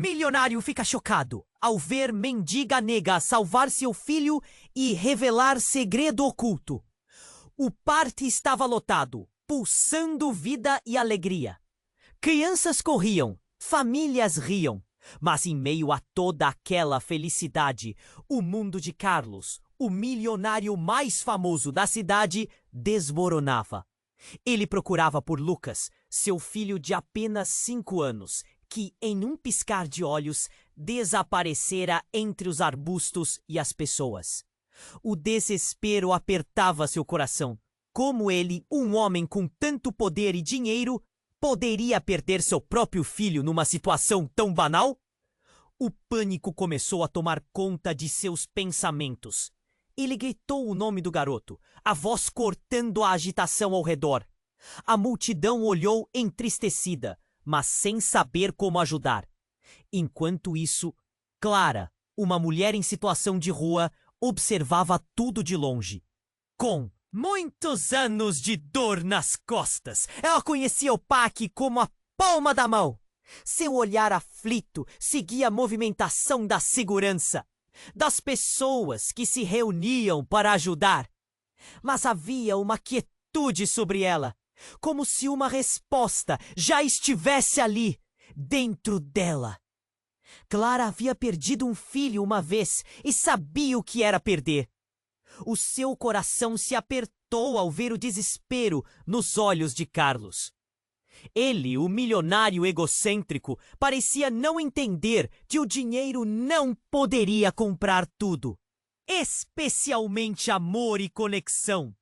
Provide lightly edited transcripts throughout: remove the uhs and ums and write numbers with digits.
Milionário fica chocado ao ver mendiga nega salvar seu filho e revelar segredo oculto. O parque estava lotado, pulsando vida e alegria. Crianças corriam, famílias riam, mas em meio a toda aquela felicidade, o mundo de Carlos, o milionário mais famoso da cidade, desmoronava. Ele procurava por Lucas, seu filho de apenas 5 anos, que, em um piscar de olhos, desaparecera entre os arbustos e as pessoas. O desespero apertava seu coração. Como ele, um homem com tanto poder e dinheiro, poderia perder seu próprio filho numa situação tão banal? O pânico começou a tomar conta de seus pensamentos. Ele gritou o nome do garoto, a voz cortando a agitação ao redor. A multidão olhou entristecida, mas sem saber como ajudar. Enquanto isso, Clara, uma mulher em situação de rua, observava tudo de longe. Com muitos anos de dor nas costas, ela conhecia o Pac como a palma da mão. Seu olhar aflito seguia a movimentação da segurança, das pessoas que se reuniam para ajudar. Mas havia uma quietude sobre ela, como se uma resposta já estivesse ali, dentro dela. Clara havia perdido um filho uma vez e sabia o que era perder. O seu coração se apertou ao ver o desespero nos olhos de Carlos. Ele, o milionário egocêntrico, parecia não entender que o dinheiro não poderia comprar tudo, especialmente amor e conexão.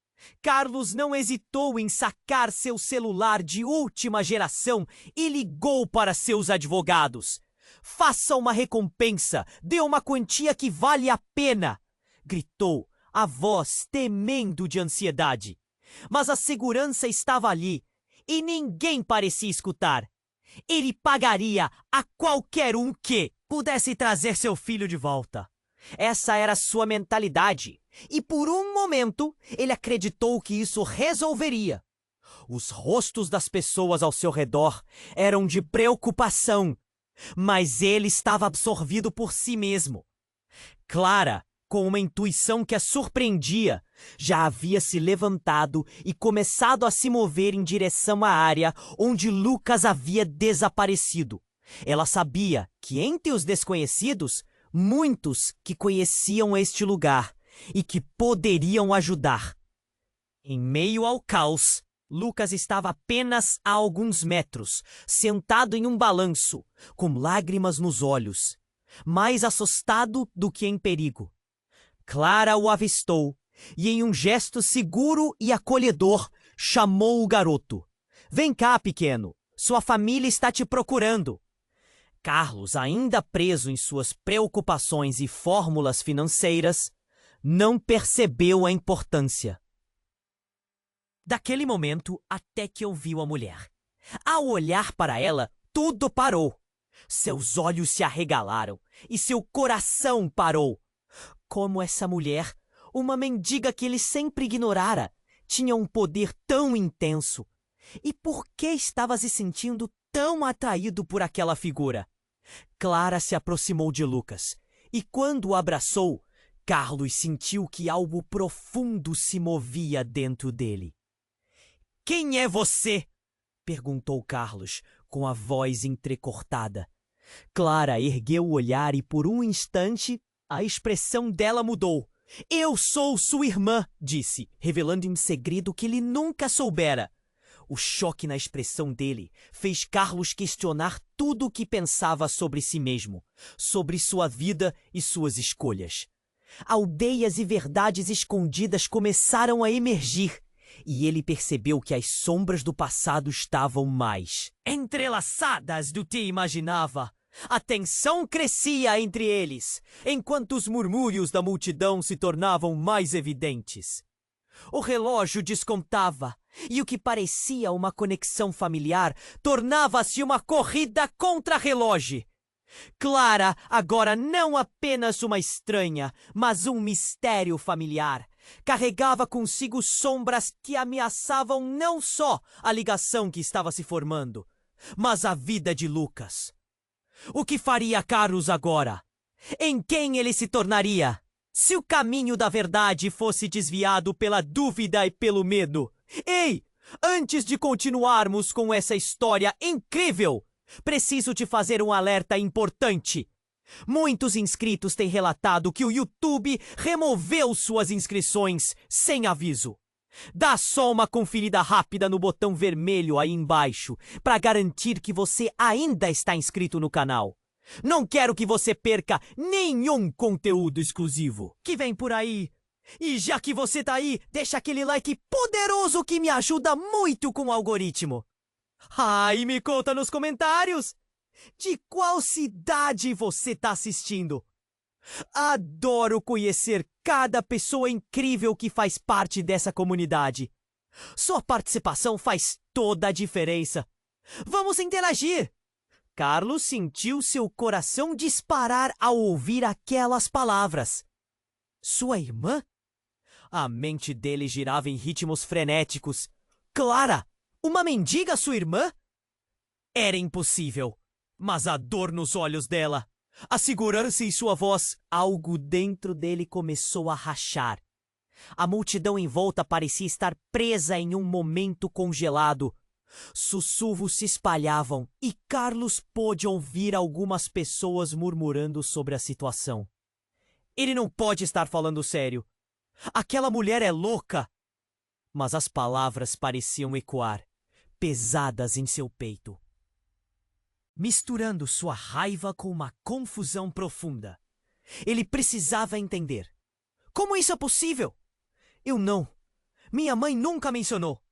Carlos não hesitou em sacar seu celular de última geração e ligou para seus advogados. "Faça uma recompensa, dê uma quantia que vale a pena", gritou, a voz temendo de ansiedade. Mas a segurança estava ali e ninguém parecia escutar. Ele pagaria a qualquer um que pudesse trazer seu filho de volta. Essa era sua mentalidade, e por um momento ele acreditou que isso resolveria. Os rostos das pessoas ao seu redor eram de preocupação, mas ele estava absorvido por si mesmo. Clara, com uma intuição que a surpreendia, já havia se levantado e começado a se mover em direção à área onde Lucas havia desaparecido. Ela sabia que entre os desconhecidos, muitos que conheciam este lugar e que poderiam ajudar. Em meio ao caos, Lucas estava apenas a alguns metros, sentado em um balanço, com lágrimas nos olhos, mais assustado do que em perigo. Clara o avistou e, em um gesto seguro e acolhedor, chamou o garoto. "Vem cá, pequeno, sua família está te procurando." Carlos, ainda preso em suas preocupações e fórmulas financeiras, não percebeu a importância. Daquele momento até que ouviu a mulher. Ao olhar para ela, tudo parou. Seus olhos se arregalaram e seu coração parou. Como essa mulher, uma mendiga que ele sempre ignorara, tinha um poder tão intenso. E por que estava se sentindo tão atraído por aquela figura? Clara se aproximou de Lucas, e quando o abraçou, Carlos sentiu que algo profundo se movia dentro dele. "Quem é você?" perguntou Carlos, com a voz entrecortada. Clara ergueu o olhar e, por um instante, a expressão dela mudou. "Eu sou sua irmã", disse, revelando em segredo que ele nunca soubera. O choque na expressão dele fez Carlos questionar tudo o que pensava sobre si mesmo, sobre sua vida e suas escolhas. Aldeias e verdades escondidas começaram a emergir, e ele percebeu que as sombras do passado estavam mais entrelaçadas do que imaginava. A tensão crescia entre eles, enquanto os murmúrios da multidão se tornavam mais evidentes. O relógio descontava, e o que parecia uma conexão familiar tornava-se uma corrida contra-relógio. Clara, agora não apenas uma estranha, mas um mistério familiar, carregava consigo sombras que ameaçavam não só a ligação que estava se formando, mas a vida de Lucas. O que faria Carlos agora? Em quem ele se tornaria? Se o caminho da verdade fosse desviado pela dúvida e pelo medo. Ei! Antes de continuarmos com essa história incrível, preciso te fazer um alerta importante. Muitos inscritos têm relatado que o YouTube removeu suas inscrições sem aviso. Dá só uma conferida rápida no botão vermelho aí embaixo para garantir que você ainda está inscrito no canal. Não quero que você perca nenhum conteúdo exclusivo que vem por aí. E já que você tá aí, deixa aquele like poderoso que me ajuda muito com o algoritmo. E me conta nos comentários de qual cidade você tá assistindo. Adoro conhecer cada pessoa incrível que faz parte dessa comunidade. Sua participação faz toda a diferença. Vamos interagir! Carlos sentiu seu coração disparar ao ouvir aquelas palavras. Sua irmã? A mente dele girava em ritmos frenéticos. Clara, uma mendiga sua irmã? Era impossível. Mas a dor nos olhos dela, a segurança em sua voz, algo dentro dele começou a rachar. A multidão em volta parecia estar presa em um momento congelado. Sussurros se espalhavam e Carlos pôde ouvir algumas pessoas murmurando sobre a situação. Ele não pode estar falando sério. Aquela mulher é louca! Mas as palavras pareciam ecoar, pesadas em seu peito, misturando sua raiva com uma confusão profunda. Ele precisava entender. Como isso é possível? Eu não. Minha mãe nunca mencionou.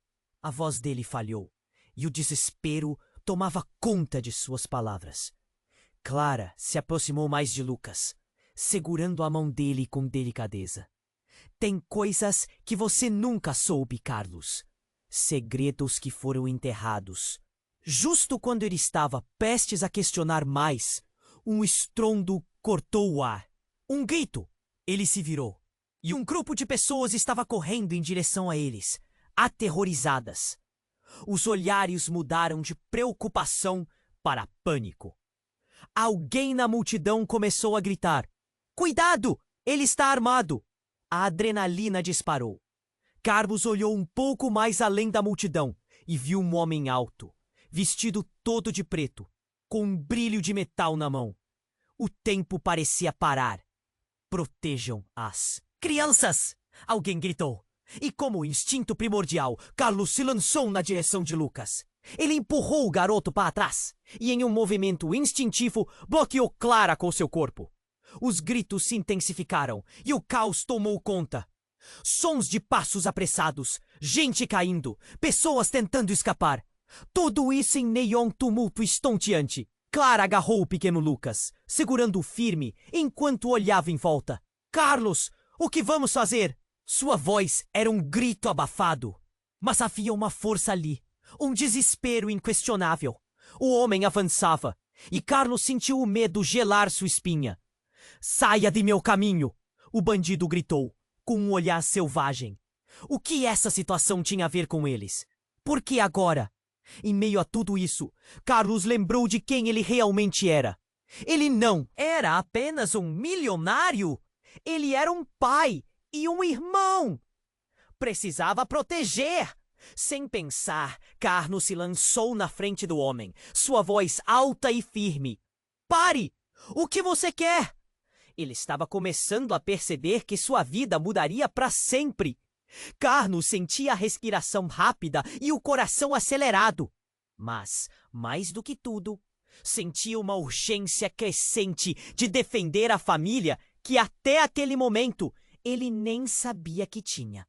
A voz dele falhou, e o desespero tomava conta de suas palavras. Clara se aproximou mais de Lucas, segurando a mão dele com delicadeza. Tem coisas que você nunca soube, Carlos. Segredos que foram enterrados. Justo quando ele estava prestes a questionar mais, um estrondo cortou o ar. Um grito! Ele se virou. E um grupo de pessoas estava correndo em direção a eles, aterrorizadas. Os olhares mudaram de preocupação para pânico. Alguém na multidão começou a gritar. Cuidado! Ele está armado! A adrenalina disparou. Carlos olhou um pouco mais além da multidão e viu um homem alto, vestido todo de preto, com um brilho de metal na mão. O tempo parecia parar. Protejam as crianças! Alguém gritou. E como instinto primordial, Carlos se lançou na direção de Lucas. Ele empurrou o garoto para trás e, em um movimento instintivo, bloqueou Clara com seu corpo. Os gritos se intensificaram e o caos tomou conta. Sons de passos apressados, gente caindo, pessoas tentando escapar. Tudo isso em meio a um tumulto estonteante. Clara agarrou o pequeno Lucas, segurando-o firme enquanto olhava em volta. Carlos, o que vamos fazer? Sua voz era um grito abafado. Mas havia uma força ali, um desespero inquestionável. O homem avançava e Carlos sentiu o medo gelar sua espinha. Saia de meu caminho! O bandido gritou, com um olhar selvagem. O que essa situação tinha a ver com eles? Por que agora? Em meio a tudo isso, Carlos lembrou de quem ele realmente era. Ele não era apenas um milionário. Ele era um pai e um irmão. Precisava proteger. Sem pensar, Carlos se lançou na frente do homem, sua voz alta e firme. Pare! O que você quer? Ele estava começando a perceber que sua vida mudaria para sempre. Carlos sentia a respiração rápida e o coração acelerado. Mas, mais do que tudo, sentia uma urgência crescente de defender a família que até aquele momento ele nem sabia que tinha.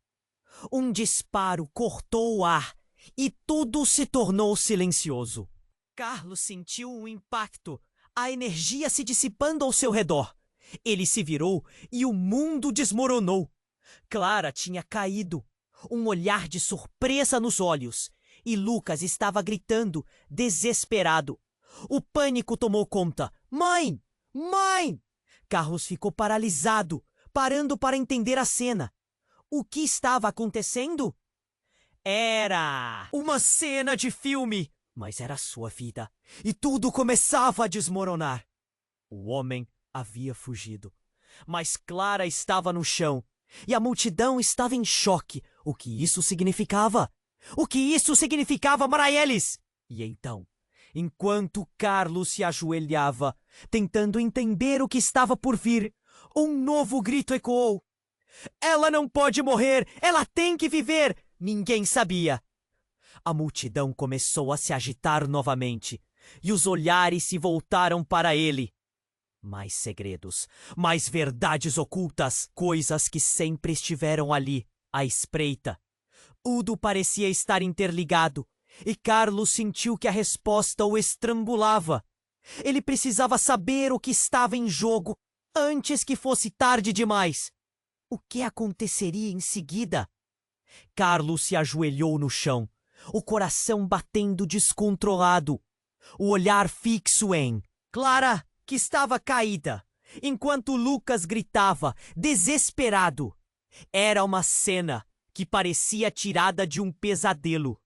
Um disparo cortou o ar e tudo se tornou silencioso. Carlos sentiu um impacto, a energia se dissipando ao seu redor. Ele se virou e o mundo desmoronou. Clara tinha caído, um olhar de surpresa nos olhos, e Lucas estava gritando, desesperado. O pânico tomou conta. Mãe! Mãe! Carlos ficou paralisado, parando para entender a cena. O que estava acontecendo? Era uma cena de filme! Mas era sua vida, e tudo começava a desmoronar. O homem havia fugido, mas Clara estava no chão, e a multidão estava em choque. O que isso significava? O que isso significava, Marielles? E então, enquanto Carlos se ajoelhava, tentando entender o que estava por vir, um novo grito ecoou. Ela não pode morrer! Ela tem que viver! Ninguém sabia. A multidão começou a se agitar novamente, e os olhares se voltaram para ele. Mais segredos, mais verdades ocultas, coisas que sempre estiveram ali, à espreita. Tudo parecia estar interligado, e Carlos sentiu que a resposta o estrangulava. Ele precisava saber o que estava em jogo antes que fosse tarde demais. O que aconteceria em seguida? Carlos se ajoelhou no chão, o coração batendo descontrolado, o olhar fixo em Clara, que estava caída, enquanto Lucas gritava, desesperado. Era uma cena que parecia tirada de um pesadelo.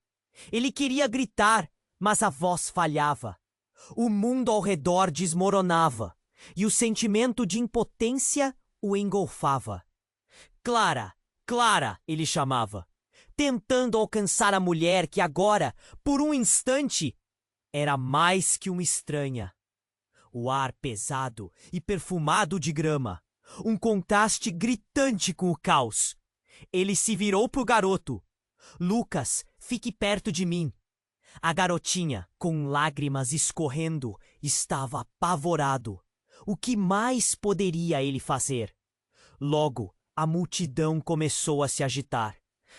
Ele queria gritar, mas a voz falhava. O mundo ao redor desmoronava, e o sentimento de impotência o engolfava. Clara, Clara, ele chamava, tentando alcançar a mulher que agora, por um instante, era mais que uma estranha. O ar pesado e perfumado de grama, um contraste gritante com o caos. Ele se virou para o garoto. Lucas, fique perto de mim. A garotinha, com lágrimas escorrendo, estava apavorado. O que mais poderia ele fazer? Logo, a multidão começou a se agitar.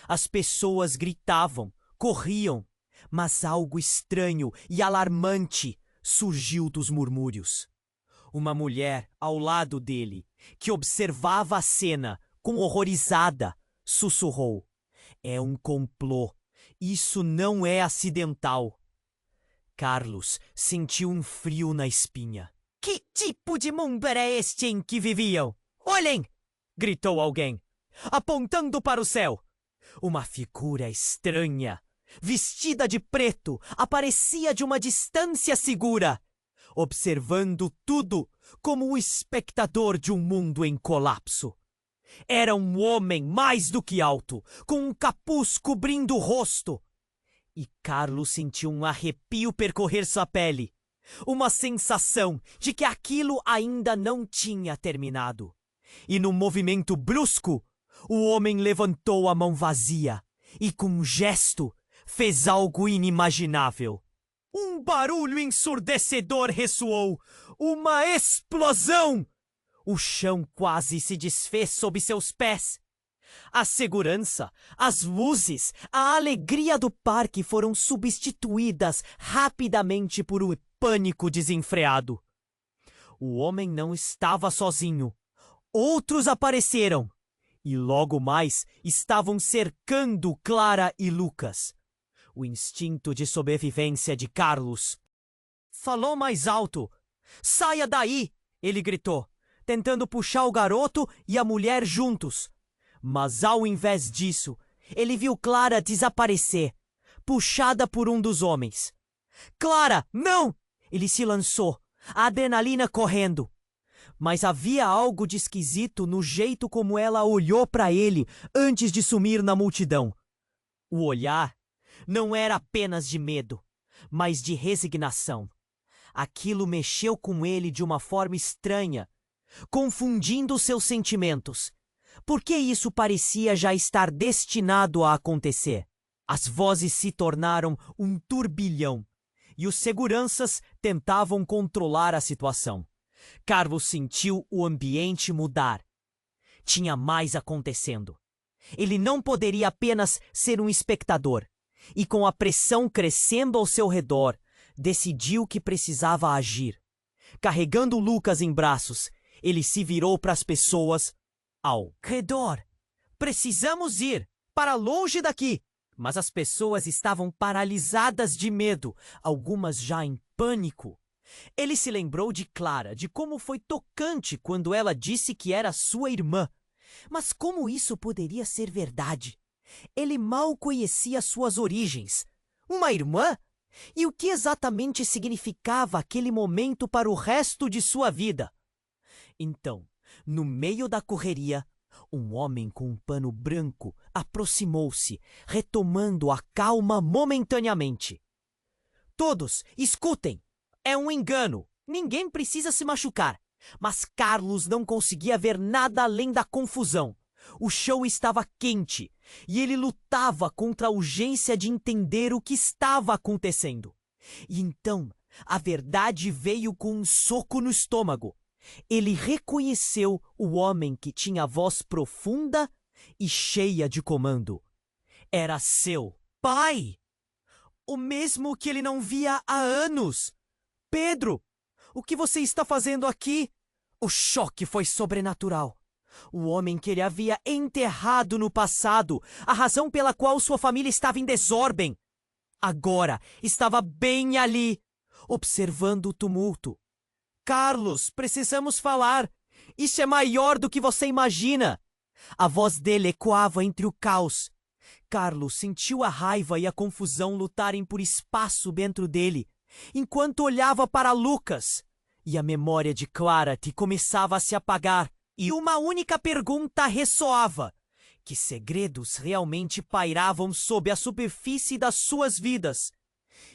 As pessoas gritavam, corriam, mas algo estranho e alarmante surgiu dos murmúrios. Uma mulher ao lado dele, que observava a cena com horrorizada, sussurrou: é um complô. Isso não é acidental. Carlos sentiu um frio na espinha. Que tipo de mundo era este em que viviam? Olhem! Gritou alguém, apontando para o céu. Uma figura estranha, vestida de preto, aparecia de uma distância segura, observando tudo como o espectador de um mundo em colapso. Era um homem mais do que alto, com um capuz cobrindo o rosto. E Carlos sentiu um arrepio percorrer sua pele, uma sensação de que aquilo ainda não tinha terminado. E num movimento brusco, o homem levantou a mão vazia e, com um gesto, fez algo inimaginável. Um barulho ensurdecedor ressoou. Uma explosão! O chão quase se desfez sob seus pés. A segurança, as luzes, a alegria do parque foram substituídas rapidamente por um pânico desenfreado. O homem não estava sozinho. Outros apareceram. E logo mais estavam cercando Clara e Lucas. O instinto de sobrevivência de Carlos falou mais alto. Saia daí! Ele gritou, tentando puxar o garoto e a mulher juntos. Mas ao invés disso, ele viu Clara desaparecer, puxada por um dos homens. Clara, não! Ele se lançou, a adrenalina correndo. Mas havia algo de esquisito no jeito como ela olhou para ele antes de sumir na multidão. O olhar não era apenas de medo, mas de resignação. Aquilo mexeu com ele de uma forma estranha, confundindo seus sentimentos. Porque isso parecia já estar destinado a acontecer. As vozes se tornaram um turbilhão, e os seguranças tentavam controlar a situação. Carlos sentiu o ambiente mudar. Tinha mais acontecendo. Ele não poderia apenas ser um espectador, e com a pressão crescendo ao seu redor, decidiu que precisava agir. Carregando Lucas em braços, ele se virou para as pessoas ao redor. Precisamos ir para longe daqui. Mas as pessoas estavam paralisadas de medo, algumas já em pânico. Ele se lembrou de Clara, de como foi tocante quando ela disse que era sua irmã. Mas como isso poderia ser verdade? Ele mal conhecia suas origens. Uma irmã? E o que exatamente significava aquele momento para o resto de sua vida? Então, no meio da correria, um homem com um pano branco aproximou-se, retomando a calma momentaneamente. Todos, escutem! É um engano! Ninguém precisa se machucar! Mas Carlos não conseguia ver nada além da confusão. O chão estava quente e ele lutava contra a urgência de entender o que estava acontecendo. E então, a verdade veio com um soco no estômago. Ele reconheceu o homem que tinha a voz profunda e cheia de comando. Era seu pai! O mesmo que ele não via há anos! Pedro, o que você está fazendo aqui? O choque foi sobrenatural. O homem que ele havia enterrado no passado, a razão pela qual sua família estava em desordem, agora estava bem ali, observando o tumulto. Carlos, precisamos falar. Isso é maior do que você imagina. A voz dele ecoava entre o caos. Carlos sentiu a raiva e a confusão lutarem por espaço dentro dele, enquanto olhava para Lucas. E a memória de Clara-te começava a se apagar. E uma única pergunta ressoava: que segredos realmente pairavam sob a superfície das suas vidas?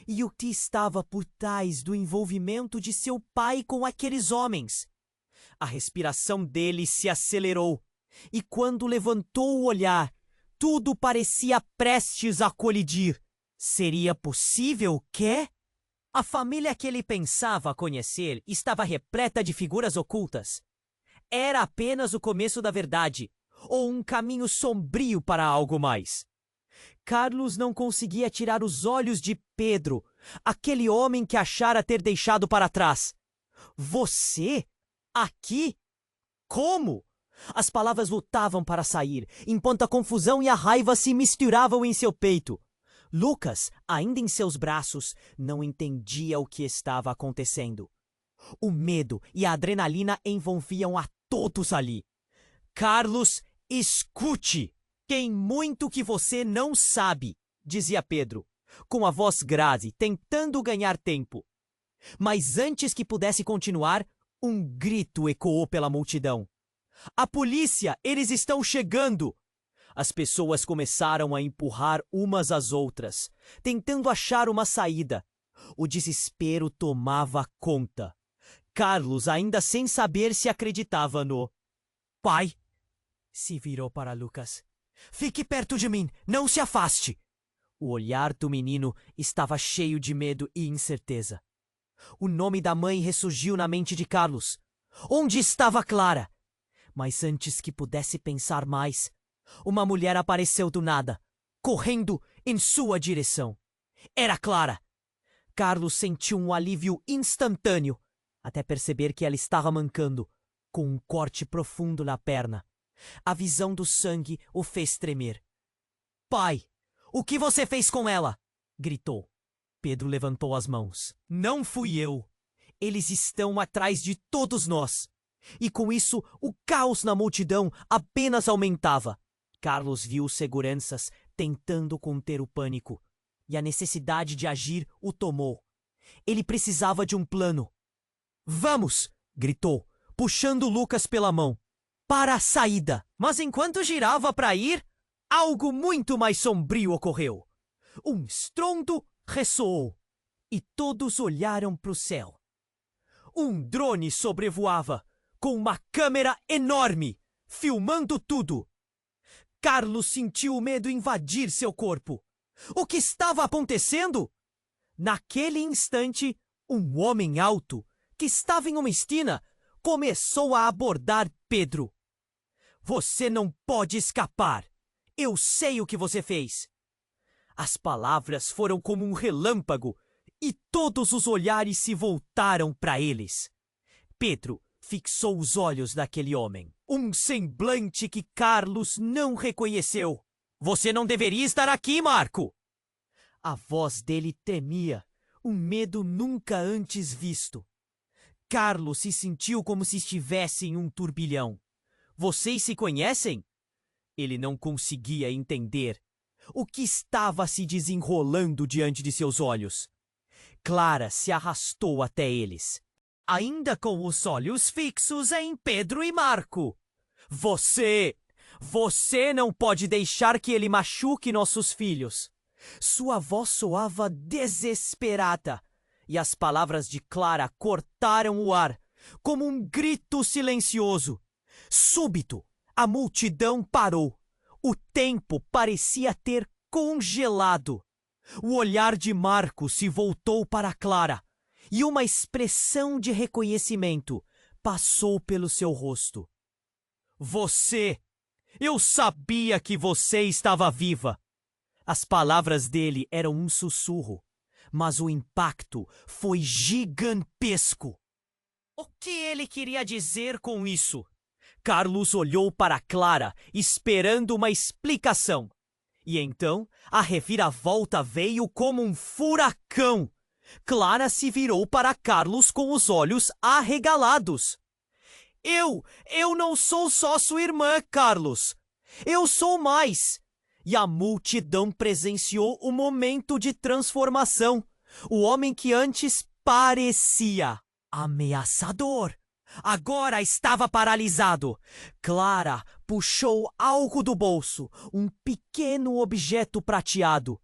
E o que estava por trás do envolvimento de seu pai com aqueles homens? A respiração dele se acelerou, e quando levantou o olhar, tudo parecia prestes a colidir. Seria possível que... A família que ele pensava conhecer estava repleta de figuras ocultas. Era apenas o começo da verdade, ou um caminho sombrio para algo mais. Carlos não conseguia tirar os olhos de Pedro, aquele homem que achara ter deixado para trás. Você? Aqui? Como? As palavras lutavam para sair, enquanto a confusão e a raiva se misturavam em seu peito. Lucas, ainda em seus braços, não entendia o que estava acontecendo. O medo e a adrenalina envolviam a todos ali. Carlos, escute! Tem muito que você não sabe, dizia Pedro, com a voz grave, tentando ganhar tempo. Mas antes que pudesse continuar, um grito ecoou pela multidão. A polícia! Eles estão chegando! As pessoas começaram a empurrar umas às outras, tentando achar uma saída. O desespero tomava conta. Carlos, ainda sem saber se acreditava no... Pai! Se virou para Lucas. Fique perto de mim, não se afaste! O olhar do menino estava cheio de medo e incerteza. O nome da mãe ressurgiu na mente de Carlos. Onde estava Clara? Mas antes que pudesse pensar mais, uma mulher apareceu do nada, correndo em sua direção. Era Clara! Carlos sentiu um alívio instantâneo, até perceber que ela estava mancando, com um corte profundo na perna. A visão do sangue o fez tremer. Pai, o que você fez com ela? Gritou. Pedro levantou as mãos. Não fui eu. Eles estão atrás de todos nós. E com isso, o caos na multidão apenas aumentava. Carlos viu os seguranças tentando conter o pânico, e a necessidade de agir o tomou. Ele precisava de um plano. Vamos! Gritou, puxando Lucas pela mão. Para a saída! Mas enquanto girava para ir, algo muito mais sombrio ocorreu. Um estrondo ressoou, e todos olharam para o céu. Um drone sobrevoava, com uma câmera enorme, filmando tudo. Carlos sentiu o medo invadir seu corpo. O que estava acontecendo? Naquele instante, um homem alto, que estava em uma esquina, começou a abordar Pedro. Você não pode escapar. Eu sei o que você fez. As palavras foram como um relâmpago e todos os olhares se voltaram para eles. Pedro fixou os olhos naquele homem. Um semblante que Carlos não reconheceu. Você não deveria estar aqui, Marco! A voz dele tremia, um medo nunca antes visto. Carlos se sentiu como se estivesse em um turbilhão. Vocês se conhecem? Ele não conseguia entender o que estava se desenrolando diante de seus olhos. Clara se arrastou até eles, ainda com os olhos fixos em Pedro e Marco. Você não pode deixar que ele machuque nossos filhos. Sua voz soava desesperada, e as palavras de Clara cortaram o ar, como um grito silencioso. Súbito, a multidão parou. O tempo parecia ter congelado. O olhar de Marco se voltou para Clara, e uma expressão de reconhecimento passou pelo seu rosto. Eu sabia que você estava viva. As palavras dele eram um sussurro, mas o impacto foi gigantesco. O que ele queria dizer com isso? Carlos olhou para Clara, esperando uma explicação. E então, a reviravolta veio como um furacão. Clara se virou para Carlos com os olhos arregalados. Eu não sou só sua irmã, Carlos. Eu sou mais. E a multidão presenciou o momento de transformação. O homem que antes parecia ameaçador agora estava paralisado. Clara puxou algo do bolso, um pequeno objeto prateado.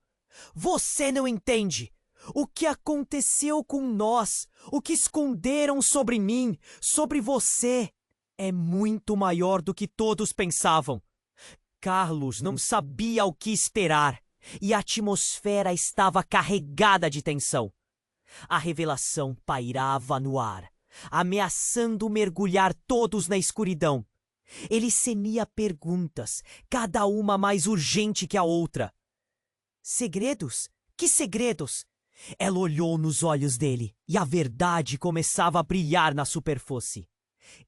Você não entende. O que aconteceu com nós, o que esconderam sobre mim, sobre você, é muito maior do que todos pensavam. Carlos não sabia o que esperar, e a atmosfera estava carregada de tensão. A revelação pairava no ar, ameaçando mergulhar todos na escuridão. Ele semia perguntas, cada uma mais urgente que a outra. Segredos? Que segredos? Ela olhou nos olhos dele, e a verdade começava a brilhar na superfície.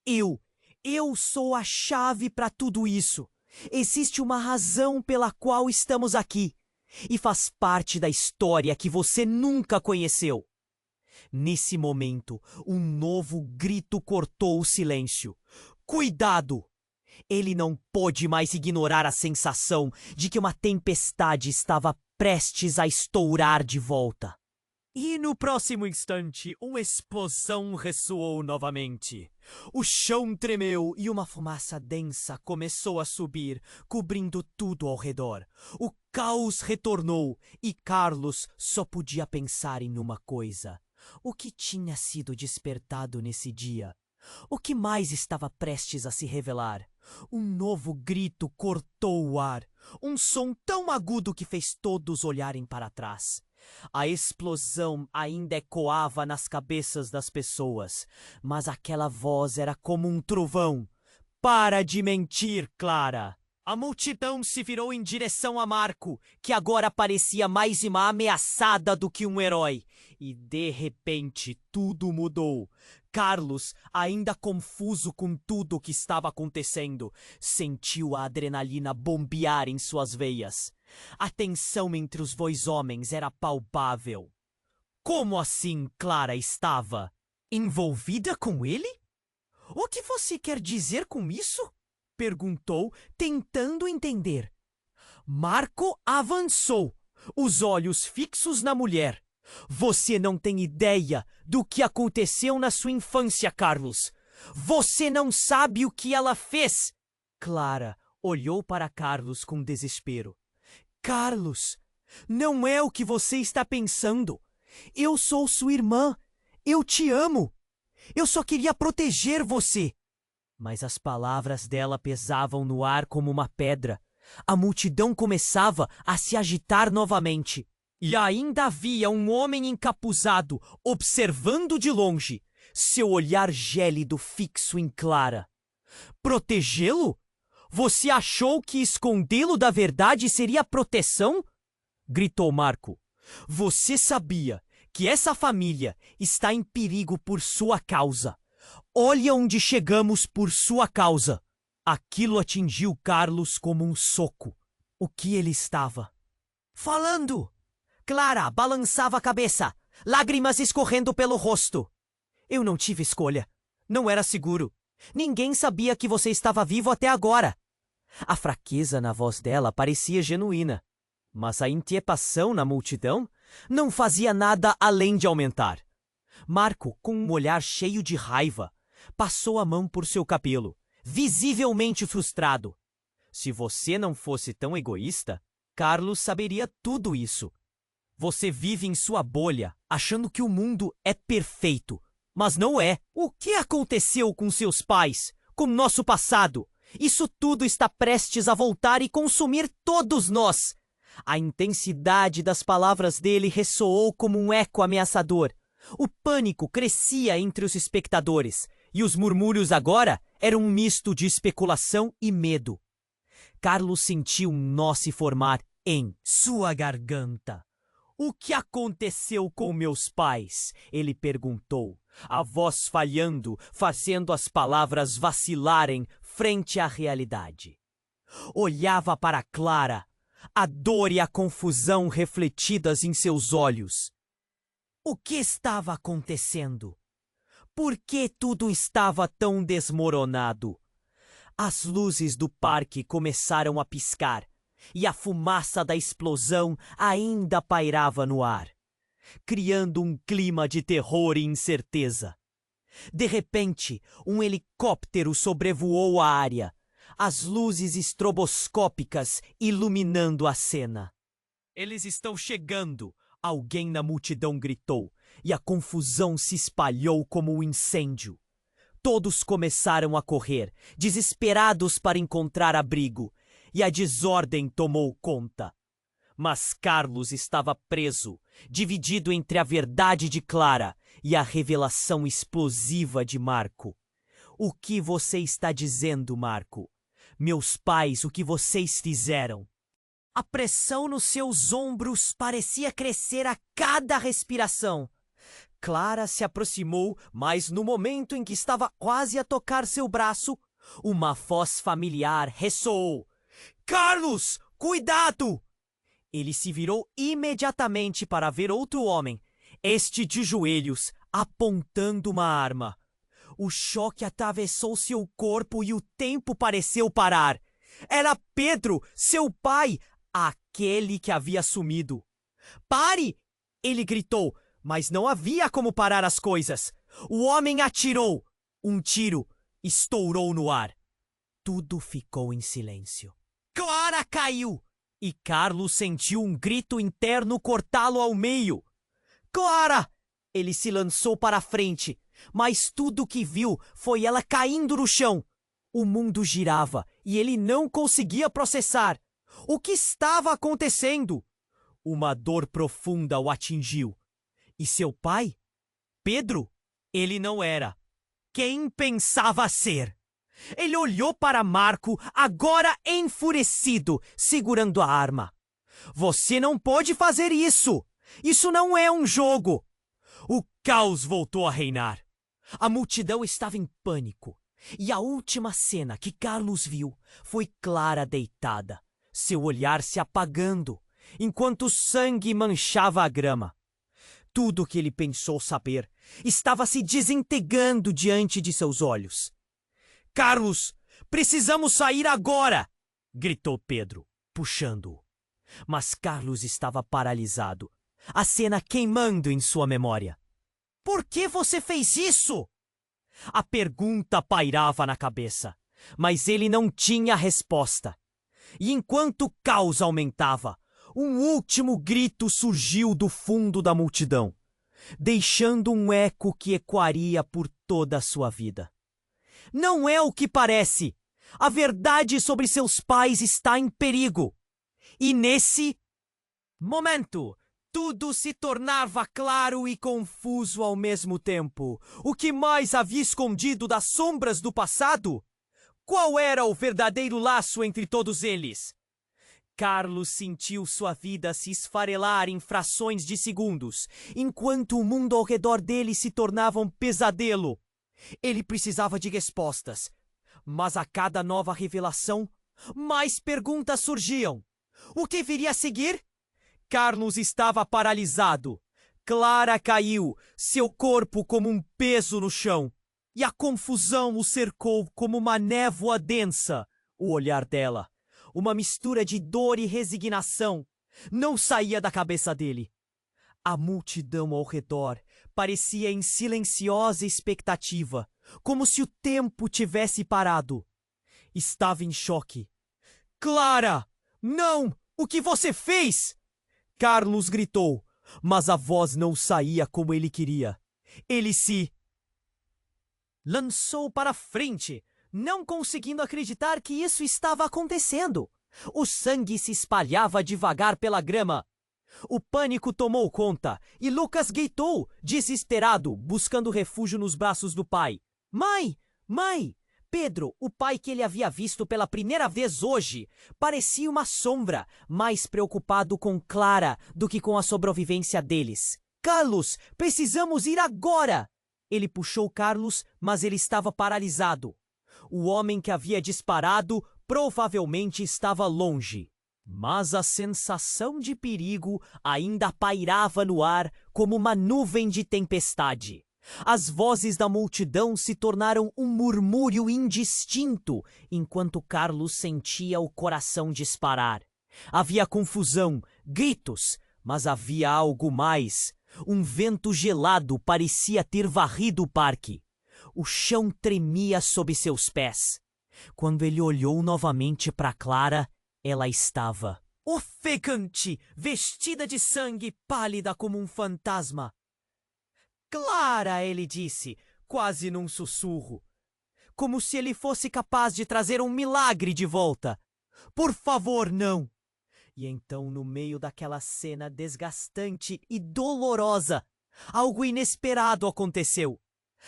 Eu sou a chave para tudo isso. Existe uma razão pela qual estamos aqui, e faz parte da história que você nunca conheceu. Nesse momento, um novo grito cortou o silêncio. Cuidado! Ele não pôde mais ignorar a sensação de que uma tempestade estava prestes a estourar de volta. E no próximo instante, uma explosão ressoou novamente. O chão tremeu e uma fumaça densa começou a subir, cobrindo tudo ao redor. O caos retornou e Carlos só podia pensar em uma coisa. O que tinha sido despertado nesse dia? O que mais estava prestes a se revelar? Um novo grito cortou o ar, um som tão agudo que fez todos olharem para trás. A explosão ainda ecoava nas cabeças das pessoas, mas aquela voz era como um trovão. Para de mentir, Clara! A multidão se virou em direção a Marco, que agora parecia mais uma ameaçada do que um herói. E de repente tudo mudou. Carlos, ainda confuso com tudo o que estava acontecendo, sentiu a adrenalina bombear em suas veias. A tensão entre os dois homens era palpável. Como assim Clara estava envolvida com ele? O que você quer dizer com isso? Perguntou, tentando entender. Marco avançou, os olhos fixos na mulher. Você não tem ideia do que aconteceu na sua infância, Carlos. Você não sabe o que ela fez. Clara olhou para Carlos com desespero. Carlos, não é o que você está pensando. Eu sou sua irmã. Eu te amo. Eu só queria proteger você. Mas as palavras dela pesavam no ar como uma pedra. A multidão começava a se agitar novamente. E ainda havia um homem encapuzado, observando de longe, seu olhar gélido fixo em Clara. Protegê-lo? Você achou que escondê-lo da verdade seria proteção? Gritou Marco. Você sabia que essa família está em perigo por sua causa. Olha onde chegamos por sua causa. Aquilo atingiu Carlos como um soco. O que ele estava falando? Clara balançava a cabeça, lágrimas escorrendo pelo rosto. Eu não tive escolha. Não era seguro. Ninguém sabia que você estava vivo até agora. A fraqueza na voz dela parecia genuína, mas a inquietação na multidão não fazia nada além de aumentar. Marco, com um olhar cheio de raiva, passou a mão por seu cabelo, visivelmente frustrado. Se você não fosse tão egoísta, Carlos saberia tudo isso. Você vive em sua bolha, achando que o mundo é perfeito. Mas não é. O que aconteceu com seus pais? Com nosso passado? Isso tudo está prestes a voltar e consumir todos nós. A intensidade das palavras dele ressoou como um eco ameaçador. O pânico crescia entre os espectadores, e os murmúrios agora eram um misto de especulação e medo. Carlos sentiu um nó se formar em sua garganta. O que aconteceu com meus pais? Ele perguntou, a voz falhando, fazendo as palavras vacilarem frente à realidade. Olhava para Clara, a dor e a confusão refletidas em seus olhos. O que estava acontecendo? Por que tudo estava tão desmoronado? As luzes do parque começaram a piscar, e a fumaça da explosão ainda pairava no ar, criando um clima de terror e incerteza. De repente, um helicóptero sobrevoou a área, as luzes estroboscópicas iluminando a cena. Eles estão chegando! Alguém na multidão gritou, e a confusão se espalhou como um incêndio. Todos começaram a correr, desesperados para encontrar abrigo, e a desordem tomou conta. Mas Carlos estava preso, dividido entre a verdade de Clara e a revelação explosiva de Marco. O que você está dizendo, Marco? Meus pais, o que vocês fizeram? A pressão nos seus ombros parecia crescer a cada respiração. Clara se aproximou, mas no momento em que estava quase a tocar seu braço, uma voz familiar ressoou. Carlos, cuidado! Ele se virou imediatamente para ver outro homem, este de joelhos, apontando uma arma. O choque atravessou seu corpo e o tempo pareceu parar. Era Pedro, seu pai, aquele que havia sumido. Pare! Ele gritou, mas não havia como parar as coisas. O homem atirou. Um tiro estourou no ar. Tudo ficou em silêncio. Clara caiu! E Carlos sentiu um grito interno cortá-lo ao meio. Clara! Ele se lançou para a frente, mas tudo o que viu foi ela caindo no chão. O mundo girava e ele não conseguia processar. O que estava acontecendo? Uma dor profunda o atingiu. E seu pai? Pedro? Ele não era. Quem pensava ser? Ele olhou para Marco, agora enfurecido, segurando a arma. Você não pode fazer isso! Isso não é um jogo! O caos voltou a reinar. A multidão estava em pânico. E a última cena que Carlos viu foi Clara deitada, seu olhar se apagando, enquanto o sangue manchava a grama. Tudo o que ele pensou saber estava se desintegrando diante de seus olhos. Carlos, precisamos sair agora! Gritou Pedro, puxando-o. Mas Carlos estava paralisado, a cena queimando em sua memória. Por que você fez isso? A pergunta pairava na cabeça, mas ele não tinha resposta. E enquanto o caos aumentava, um último grito surgiu do fundo da multidão, deixando um eco que ecoaria por toda a sua vida. Não é o que parece. A verdade sobre seus pais está em perigo. E nesse momento, tudo se tornava claro e confuso ao mesmo tempo. O que mais havia escondido das sombras do passado? Qual era o verdadeiro laço entre todos eles? Carlos sentiu sua vida se esfarelar em frações de segundos, enquanto o mundo ao redor dele se tornava um pesadelo. Ele precisava de respostas, mas a cada nova revelação, mais perguntas surgiam. O que viria a seguir? Carlos estava paralisado. Clara caiu, seu corpo como um peso no chão, e a confusão o cercou como uma névoa densa. O olhar dela, uma mistura de dor e resignação, não saía da cabeça dele. A multidão ao redor parecia em silenciosa expectativa, como se o tempo tivesse parado. Estava em choque. Clara! Não! O que você fez? Carlos gritou, mas a voz não saía como ele queria. Ele se lançou para frente, não conseguindo acreditar que isso estava acontecendo. O sangue se espalhava devagar pela grama. O pânico tomou conta e Lucas gritou, desesperado, buscando refúgio nos braços do pai. Mãe! Mãe! Pedro, o pai que ele havia visto pela primeira vez hoje, parecia uma sombra, mais preocupado com Clara do que com a sobrevivência deles. Carlos, precisamos ir agora! Ele puxou Carlos, mas ele estava paralisado. O homem que havia disparado provavelmente estava longe. Mas a sensação de perigo ainda pairava no ar como uma nuvem de tempestade. As vozes da multidão se tornaram um murmúrio indistinto, enquanto Carlos sentia o coração disparar. Havia confusão, gritos, mas havia algo mais. Um vento gelado parecia ter varrido o parque. O chão tremia sob seus pés. Quando ele olhou novamente para Clara, ela estava ofegante, vestida de sangue, pálida como um fantasma. Clara, ele disse, quase num sussurro, como se ele fosse capaz de trazer um milagre de volta. Por favor, não! E então, no meio daquela cena desgastante e dolorosa, algo inesperado aconteceu.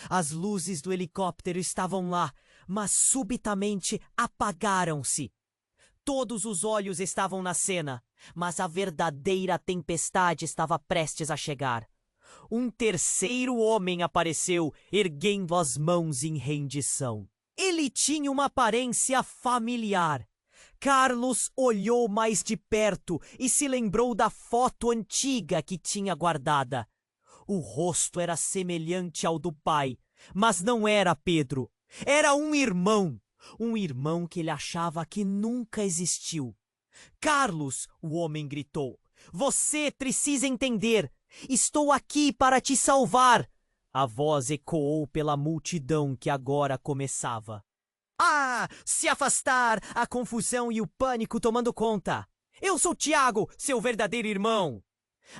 As luzes do helicóptero estavam lá, mas subitamente apagaram-se. Todos os olhos estavam na cena, mas a verdadeira tempestade estava prestes a chegar. Um terceiro homem apareceu, erguendo as mãos em rendição. Ele tinha uma aparência familiar. Carlos olhou mais de perto e se lembrou da foto antiga que tinha guardada. O rosto era semelhante ao do pai, mas não era Pedro. Era um irmão que ele achava que nunca existiu. Carlos, o homem gritou, você precisa entender. Estou aqui para te salvar. A voz ecoou pela multidão que agora começava. Se afastar, a confusão e o pânico tomando conta. Eu sou Tiago, seu verdadeiro irmão.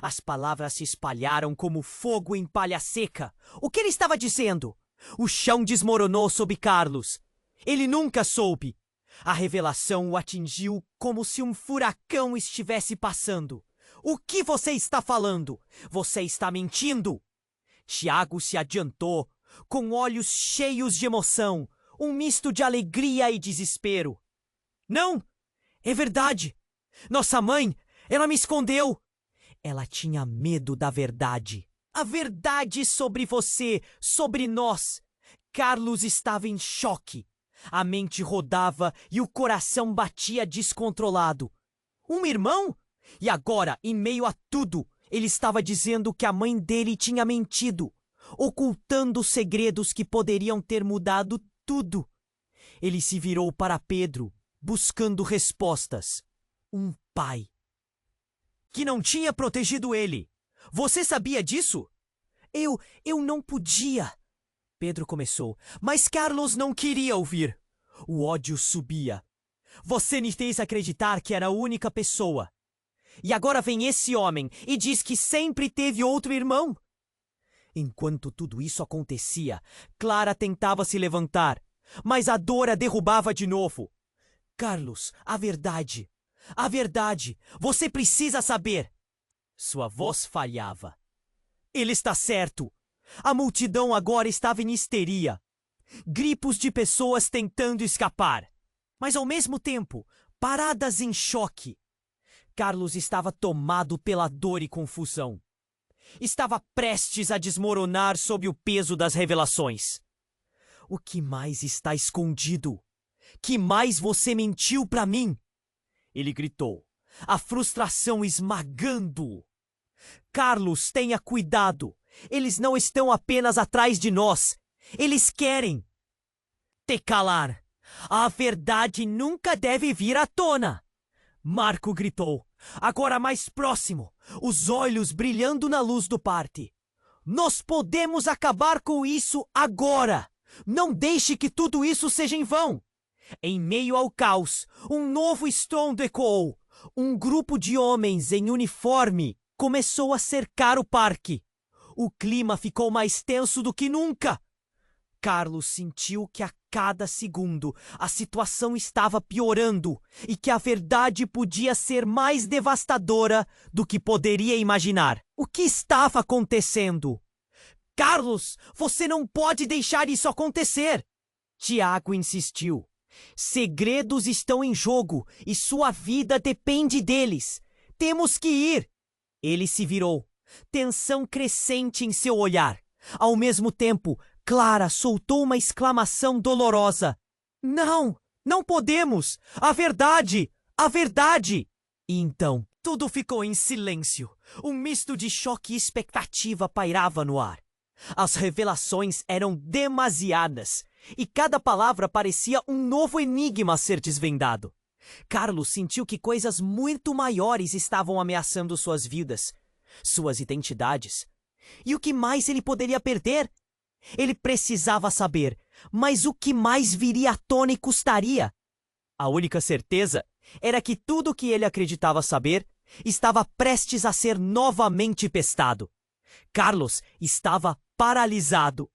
As palavras se espalharam como fogo em palha seca. O que ele estava dizendo? O chão desmoronou sob Carlos. Ele nunca soube. A revelação o atingiu como se um furacão estivesse passando. O que você está falando? Você está mentindo! Tiago se adiantou, com olhos cheios de emoção, um misto de alegria e desespero. Não! É verdade! Nossa mãe, ela me escondeu! Ela tinha medo da verdade. A verdade sobre você, sobre nós. Carlos estava em choque. A mente rodava e o coração batia descontrolado. Um irmão? E agora, em meio a tudo, ele estava dizendo que a mãe dele tinha mentido, ocultando segredos que poderiam ter mudado tudo. Ele se virou para Pedro, buscando respostas. Um pai que não tinha protegido ele. Você sabia disso? Eu não podia. Pedro começou, mas Carlos não queria ouvir. O ódio subia. Você me fez acreditar que era a única pessoa. E agora vem esse homem e diz que sempre teve outro irmão. Enquanto tudo isso acontecia, Clara tentava se levantar, mas a dor a derrubava de novo. Carlos, a verdade, você precisa saber. Sua voz falhava. Ele está certo. A multidão agora estava em histeria. Gripos de pessoas tentando escapar, mas ao mesmo tempo, paradas em choque. Carlos estava tomado pela dor e confusão. Estava prestes a desmoronar sob o peso das revelações. O que mais está escondido? Que mais você mentiu para mim? Ele gritou, a frustração esmagando-o. Carlos, tenha cuidado. Eles não estão apenas atrás de nós. Eles querem te calar. A verdade nunca deve vir à tona. Marco gritou. agora mais próximo, os olhos brilhando na luz do parque. Nós podemos acabar com isso agora! Não deixe que tudo isso seja em vão! Em meio ao caos, um novo estrondo ecoou. Um grupo de homens em uniforme começou a cercar o parque. O clima ficou mais tenso do que nunca. Carlos sentiu que a cada segundo a situação estava piorando e que a verdade podia ser mais devastadora do que poderia imaginar. O que estava acontecendo? Carlos, você não pode deixar isso acontecer! Tiago insistiu. Segredos estão em jogo e sua vida depende deles. Temos que ir! Ele se virou, tensão crescente em seu olhar. Ao mesmo tempo, Clara soltou uma exclamação dolorosa. Não! Não podemos! A verdade! A verdade! E então, tudo ficou em silêncio. Um misto de choque e expectativa pairava no ar. As revelações eram demasiadas, e cada palavra parecia um novo enigma a ser desvendado. Carlos sentiu que coisas muito maiores estavam ameaçando suas vidas, suas identidades. E o que mais ele poderia perder? Ele precisava saber, mas o que mais viria à tona e custaria? A única certeza era que tudo o que ele acreditava saber estava prestes a ser novamente pestado. Carlos estava paralisado.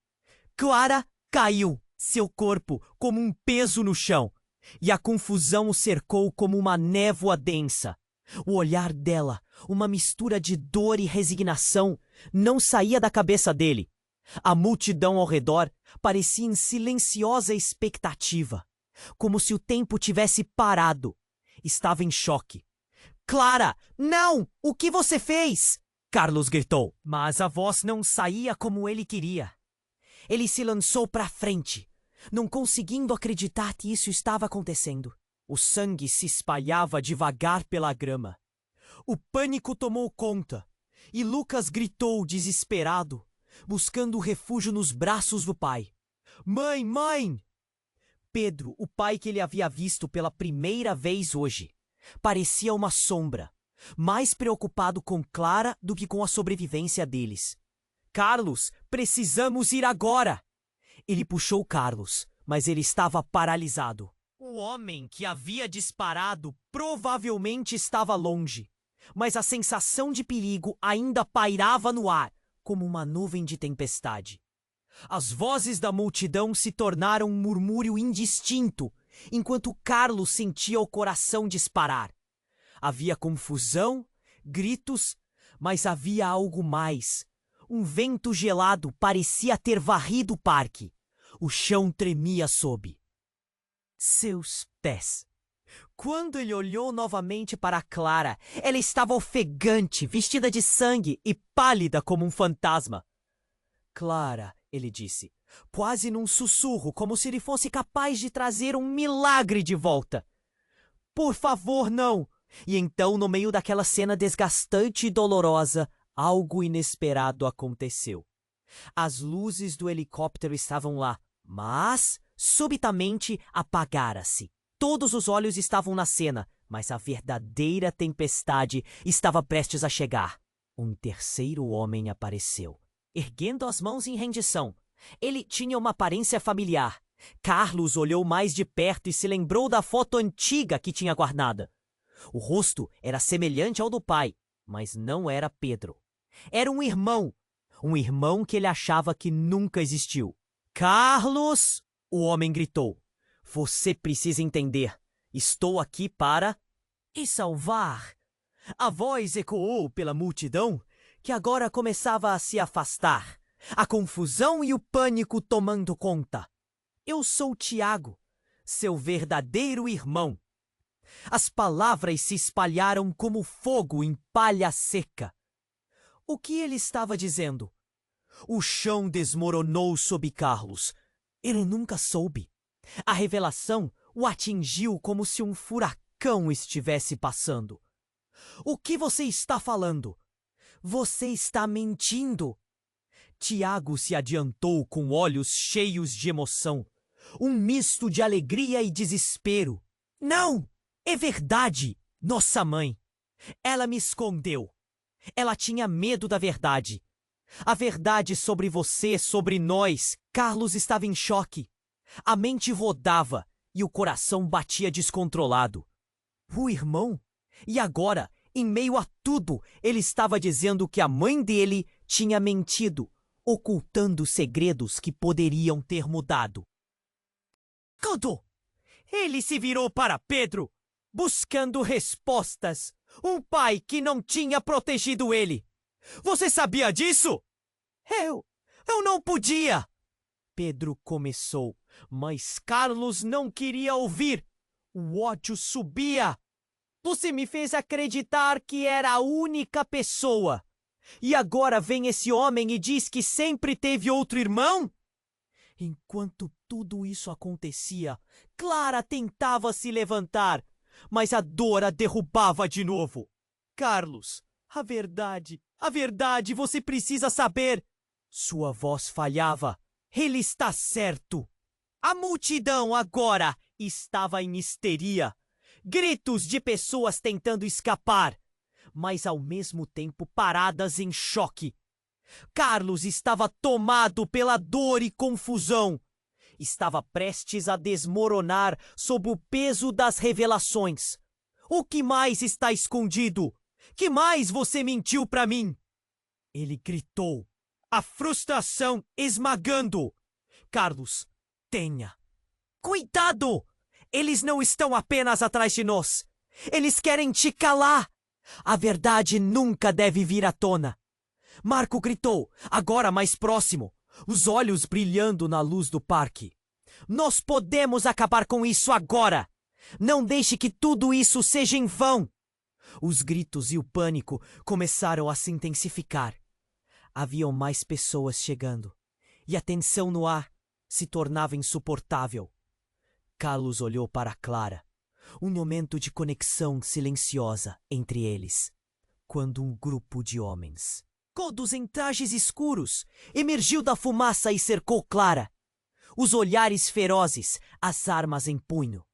Clara caiu, seu corpo como um peso no chão, e a confusão o cercou como uma névoa densa. O olhar dela, uma mistura de dor e resignação, não saía da cabeça dele. A multidão ao redor parecia em silenciosa expectativa, como se o tempo tivesse parado. Estava em choque. Clara, não! O que você fez? Carlos gritou, mas a voz não saía como ele queria. Ele se lançou para frente, não conseguindo acreditar que isso estava acontecendo. O sangue se espalhava devagar pela grama. O pânico tomou conta, e Lucas gritou desesperado, buscando refúgio nos braços do pai. Mãe, mãe! Pedro, o pai que ele havia visto pela primeira vez hoje, parecia uma sombra, mais preocupado com Clara do que com a sobrevivência deles. Carlos, precisamos ir agora! Ele puxou Carlos, mas ele estava paralisado. O homem que havia disparado provavelmente estava longe, mas a sensação de perigo ainda pairava no ar, como uma nuvem de tempestade. As vozes da multidão se tornaram um murmúrio indistinto, enquanto Carlos sentia o coração disparar. Havia confusão, gritos, mas havia algo mais. Um vento gelado parecia ter varrido o parque. O chão tremia sob seus pés. Quando ele olhou novamente para Clara, ela estava ofegante, vestida de sangue e pálida como um fantasma. Clara, ele disse, quase num sussurro, como se ele fosse capaz de trazer um milagre de volta. Por favor, não! E então, no meio daquela cena desgastante e dolorosa, algo inesperado aconteceu. As luzes do helicóptero estavam lá, mas subitamente apagaram-se. Todos os olhos estavam na cena, mas a verdadeira tempestade estava prestes a chegar. Um terceiro homem apareceu, erguendo as mãos em rendição. Ele tinha uma aparência familiar. Carlos olhou mais de perto e se lembrou da foto antiga que tinha guardada. O rosto era semelhante ao do pai, mas não era Pedro. Era um irmão que ele achava que nunca existiu. Carlos! O homem gritou. Você precisa entender. Estou aqui para... E salvar. A voz ecoou pela multidão, que agora começava a se afastar. A confusão e o pânico tomando conta. Eu sou Tiago, seu verdadeiro irmão. As palavras se espalharam como fogo em palha seca. O que ele estava dizendo? O chão desmoronou sob Carlos. Ele nunca soube. A revelação o atingiu como se um furacão estivesse passando. O que você está falando? Você está mentindo. Tiago se adiantou com olhos cheios de emoção. Um misto de alegria e desespero. Não! É verdade, nossa mãe. Ela me escondeu. Ela tinha medo da verdade. A verdade sobre você, sobre nós. Carlos estava em choque. A mente rodava e o coração batia descontrolado. O irmão? E agora, em meio a tudo, ele estava dizendo que a mãe dele tinha mentido, ocultando segredos que poderiam ter mudado. Quando ele se virou para Pedro, buscando respostas. Um pai que não tinha protegido ele. Você sabia disso? Eu não podia. Pedro começou, mas Carlos não queria ouvir. O ódio subia. Você me fez acreditar que era a única pessoa. E agora vem esse homem e diz que sempre teve outro irmão? Enquanto tudo isso acontecia, Clara tentava se levantar, mas a dor a derrubava de novo. Carlos, a verdade, você precisa saber. Sua voz falhava. Ele está certo. A multidão agora estava em histeria. Gritos de pessoas tentando escapar, mas ao mesmo tempo paradas em choque. Carlos estava tomado pela dor e confusão. Estava prestes a desmoronar sob o peso das revelações. O que mais está escondido? Que mais você mentiu para mim? Ele gritou, a frustração esmagando. Carlos, tenha cuidado! Eles não estão apenas atrás de nós. Eles querem te calar. A verdade nunca deve vir à tona. Marco gritou, agora mais próximo, os olhos brilhando na luz do parque. Nós podemos acabar com isso agora. Não deixe que tudo isso seja em vão. Os gritos e o pânico começaram a se intensificar. Haviam mais pessoas chegando, e a tensão no ar se tornava insuportável. Carlos olhou para Clara, um momento de conexão silenciosa entre eles, quando um grupo de homens, todos em trajes escuros, emergiu da fumaça e cercou Clara. Os olhares ferozes, as armas em punho.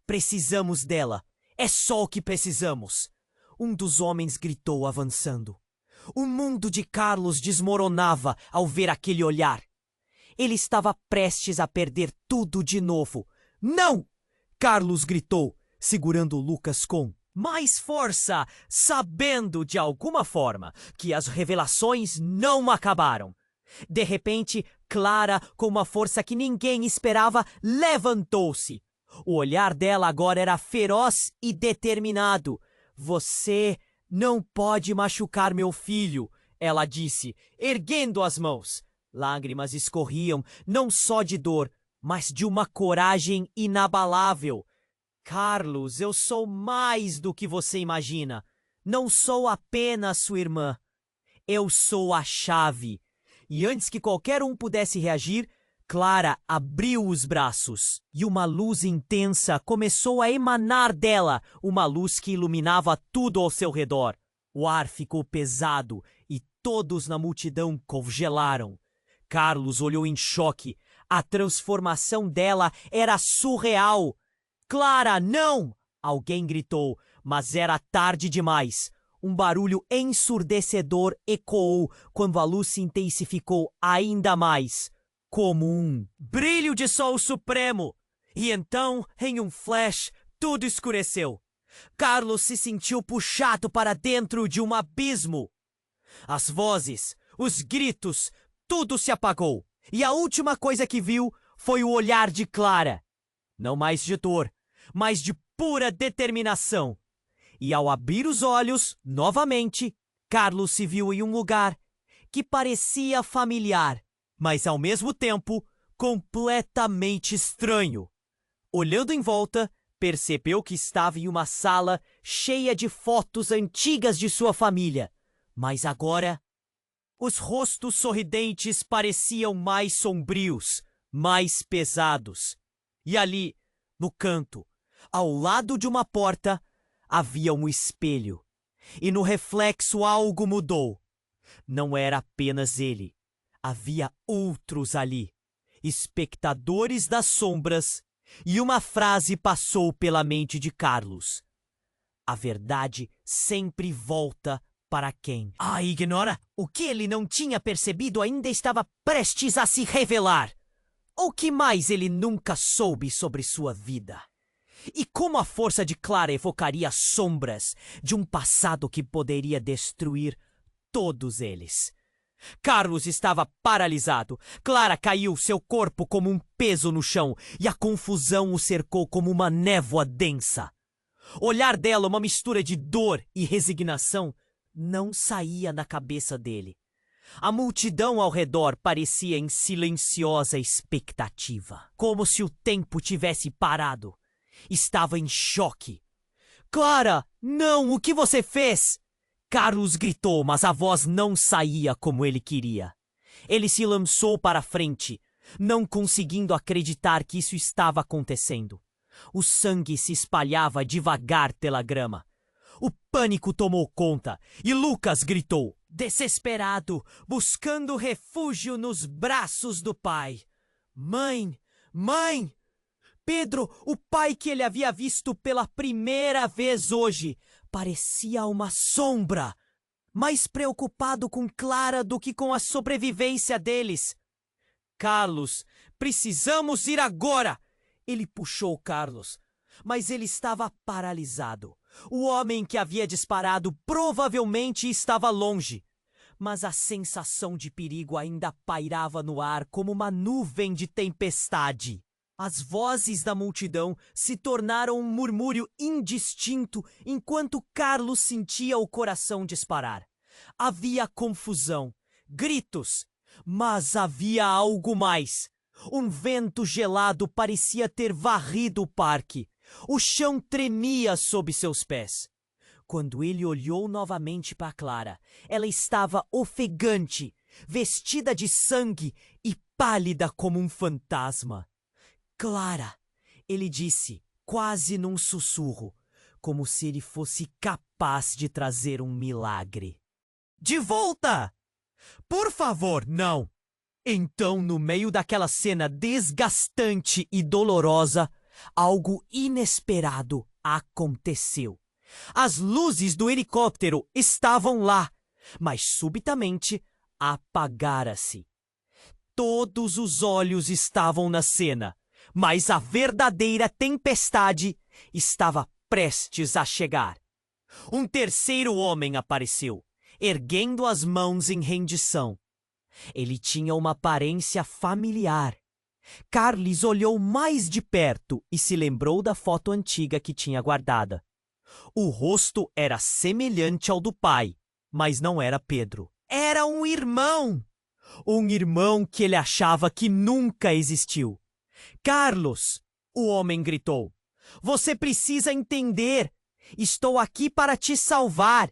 Precisamos dela. É só o que precisamos. Um dos homens gritou avançando. O mundo de Carlos desmoronava ao ver aquele olhar. Ele estava prestes a perder tudo de novo. Não! Carlos gritou, segurando Lucas com mais força, sabendo de alguma forma que as revelações não acabaram. De repente, Clara, com uma força que ninguém esperava, levantou-se. O olhar dela agora era feroz e determinado. Você não pode machucar meu filho, ela disse, erguendo as mãos. Lágrimas escorriam, não só de dor, mas de uma coragem inabalável. Carlos, eu sou mais do que você imagina. Não sou apenas sua irmã. Eu sou a chave. E antes que qualquer um pudesse reagir, Clara abriu os braços e uma luz intensa começou a emanar dela, uma luz que iluminava tudo ao seu redor. O ar ficou pesado e todos na multidão congelaram. Carlos olhou em choque. A transformação dela era surreal. Clara, não! Alguém gritou, mas era tarde demais. Um barulho ensurdecedor ecoou quando a luz se intensificou ainda mais, como um brilho de sol supremo. E então, em um flash, tudo escureceu. Carlos se sentiu puxado para dentro de um abismo. As vozes, os gritos, tudo se apagou. E a última coisa que viu foi o olhar de Clara. Não mais de dor, mas de pura determinação. E ao abrir os olhos, novamente, Carlos se viu em um lugar que parecia familiar, mas ao mesmo tempo completamente estranho. Olhando em volta, percebeu que estava em uma sala cheia de fotos antigas de sua família. Mas agora, os rostos sorridentes pareciam mais sombrios, mais pesados. E ali, no canto, ao lado de uma porta, havia um espelho. E no reflexo algo mudou. Não era apenas ele. Havia outros ali, espectadores das sombras, e uma frase passou pela mente de Carlos. A verdade sempre volta para quem a ignora. O que ele não tinha percebido ainda estava prestes a se revelar. O que mais ele nunca soube sobre sua vida? E como a força de Clara evocaria sombras de um passado que poderia destruir todos eles. Carlos estava paralisado. Clara caiu, seu corpo como um peso no chão, e a confusão o cercou como uma névoa densa. O olhar dela, uma mistura de dor e resignação, não saía da cabeça dele. A multidão ao redor parecia em silenciosa expectativa, como se o tempo tivesse parado. Estava em choque. Clara, não! O que você fez? Carlos gritou, mas a voz não saía como ele queria. Ele se lançou para a frente, não conseguindo acreditar que isso estava acontecendo. O sangue se espalhava devagar pela grama. O pânico tomou conta e Lucas gritou, desesperado, buscando refúgio nos braços do pai. Mãe! Mãe! Pedro, o pai que ele havia visto pela primeira vez hoje, parecia uma sombra, mais preocupado com Clara do que com a sobrevivência deles. Carlos, precisamos ir agora! Ele puxou Carlos, mas ele estava paralisado. O homem que havia disparado provavelmente estava longe, mas a sensação de perigo ainda pairava no ar como uma nuvem de tempestade. As vozes da multidão se tornaram um murmúrio indistinto enquanto Carlos sentia o coração disparar. Havia confusão, gritos, mas havia algo mais. Um vento gelado parecia ter varrido o parque. O chão tremia sob seus pés. Quando ele olhou novamente para Clara, ela estava ofegante, vestida de sangue e pálida como um fantasma. Clara, ele disse, quase num sussurro, como se ele fosse capaz de trazer um milagre. De volta! Por favor, não! Então, no meio daquela cena desgastante e dolorosa, algo inesperado aconteceu. As luzes do helicóptero estavam lá, mas subitamente apagaram-se. Todos os olhos estavam na cena, mas a verdadeira tempestade estava prestes a chegar. Um terceiro homem apareceu, erguendo as mãos em rendição. Ele tinha uma aparência familiar. Carlos olhou mais de perto e se lembrou da foto antiga que tinha guardada. O rosto era semelhante ao do pai, mas não era Pedro. Era um irmão! Um irmão que ele achava que nunca existiu. Carlos! O homem gritou. Você precisa entender! Estou aqui para te salvar!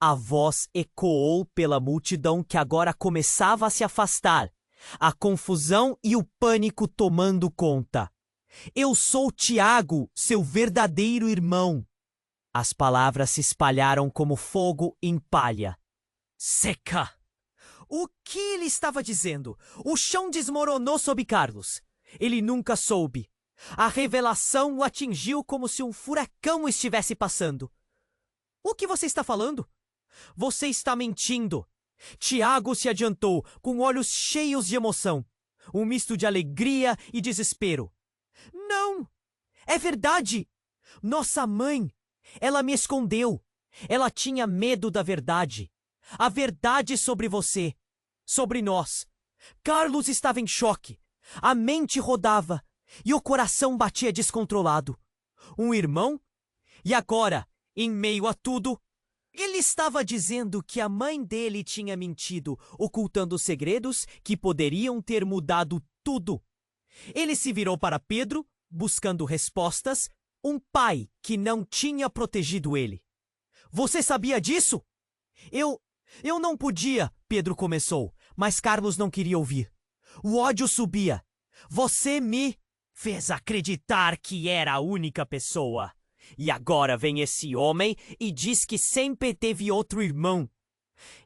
A voz ecoou pela multidão que agora começava a se afastar. A confusão e o pânico tomando conta. Eu sou Tiago, seu verdadeiro irmão. As palavras se espalharam como fogo em palha. Seca! O que ele estava dizendo? O chão desmoronou sob Carlos. Ele nunca soube. A revelação o atingiu como se um furacão estivesse passando. O que você está falando? Você está mentindo. Tiago se adiantou, com olhos cheios de emoção. Um misto de alegria e desespero. Não! É verdade! Nossa mãe! Ela me escondeu. Ela tinha medo da verdade. A verdade sobre você. Sobre nós. Carlos estava em choque. A mente rodava. E o coração batia descontrolado. Um irmão? E agora, em meio a tudo, ele estava dizendo que a mãe dele tinha mentido, ocultando segredos que poderiam ter mudado tudo. Ele se virou para Pedro, buscando respostas, um pai que não tinha protegido ele. Você sabia disso? Eu não podia, Pedro começou, mas Carlos não queria ouvir. O ódio subia. Você me fez acreditar que era a única pessoa. E agora vem esse homem e diz que sempre teve outro irmão.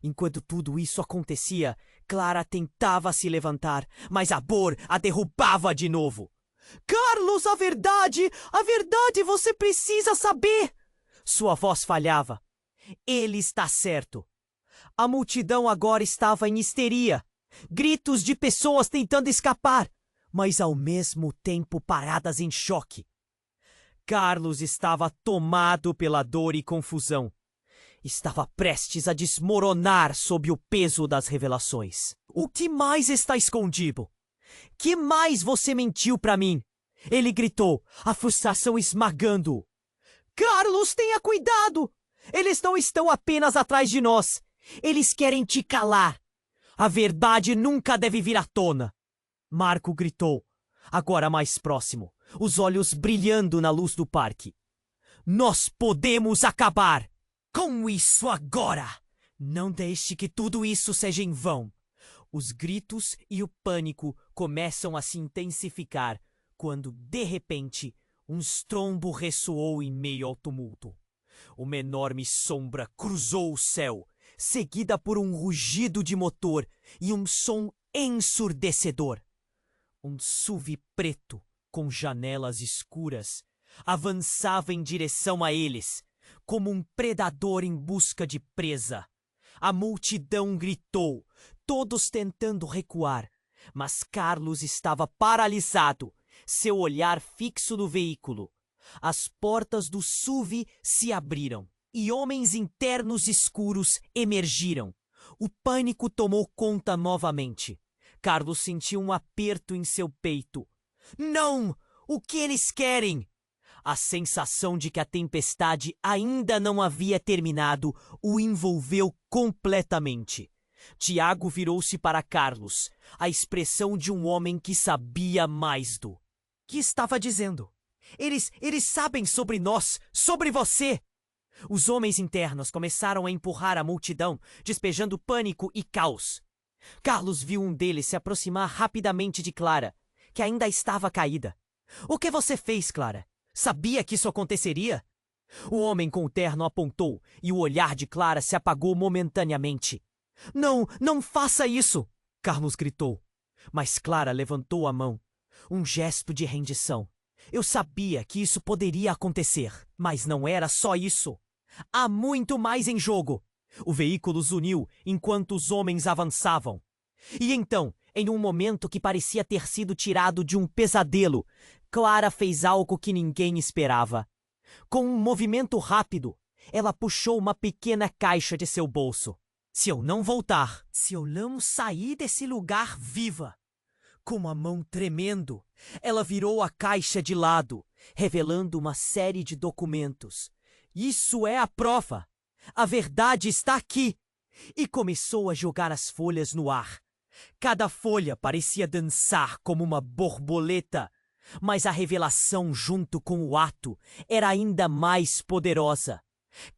Enquanto tudo isso acontecia, Clara tentava se levantar, mas a dor a derrubava de novo. Carlos, a verdade você precisa saber! Sua voz falhava. Ele está certo. A multidão agora estava em histeria. Gritos de pessoas tentando escapar, mas ao mesmo tempo paradas em choque. Carlos estava tomado pela dor e confusão. Estava prestes a desmoronar sob o peso das revelações. O que mais está escondido? Que mais você mentiu para mim? Ele gritou, a frustração esmagando-o. Carlos, tenha cuidado! Eles não estão apenas atrás de nós. Eles querem te calar. A verdade nunca deve vir à tona. Marco gritou, agora mais próximo, os olhos brilhando na luz do parque. Nós podemos acabar com isso agora! Não deixe que tudo isso seja em vão. Os gritos e o pânico começam a se intensificar quando, de repente, um estrondo ressoou em meio ao tumulto. Uma enorme sombra cruzou o céu, seguida por um rugido de motor e um som ensurdecedor. Um SUV preto, com janelas escuras, avançava em direção a eles, como um predador em busca de presa. A multidão gritou, todos tentando recuar, mas Carlos estava paralisado, seu olhar fixo no veículo. As portas do SUV se abriram e homens internos escuros emergiram. O pânico tomou conta novamente. Carlos sentiu um aperto em seu peito. Não! O que eles querem? A sensação de que a tempestade ainda não havia terminado o envolveu completamente. Tiago virou-se para Carlos, a expressão de um homem que sabia mais do que estava dizendo. Eles sabem sobre nós, sobre você! Os homens internos começaram a empurrar a multidão, despejando pânico e caos. Carlos viu um deles se aproximar rapidamente de Clara, que ainda estava caída. O que você fez, Clara? Sabia que isso aconteceria? O homem com o terno apontou e o olhar de Clara se apagou momentaneamente. Não faça isso! Carlos gritou. Mas Clara levantou a mão. Um gesto de rendição. Eu sabia que isso poderia acontecer, mas não era só isso. Há muito mais em jogo. O veículo zuniu enquanto os homens avançavam. E então, em um momento que parecia ter sido tirado de um pesadelo, Clara fez algo que ninguém esperava. Com um movimento rápido, ela puxou uma pequena caixa de seu bolso. Se eu não voltar, se eu não sair desse lugar viva... Com a mão tremendo, ela virou a caixa de lado, revelando uma série de documentos. Isso é a prova! A verdade está aqui! E começou a jogar as folhas no ar. Cada folha parecia dançar como uma borboleta, mas a revelação junto com o ato era ainda mais poderosa.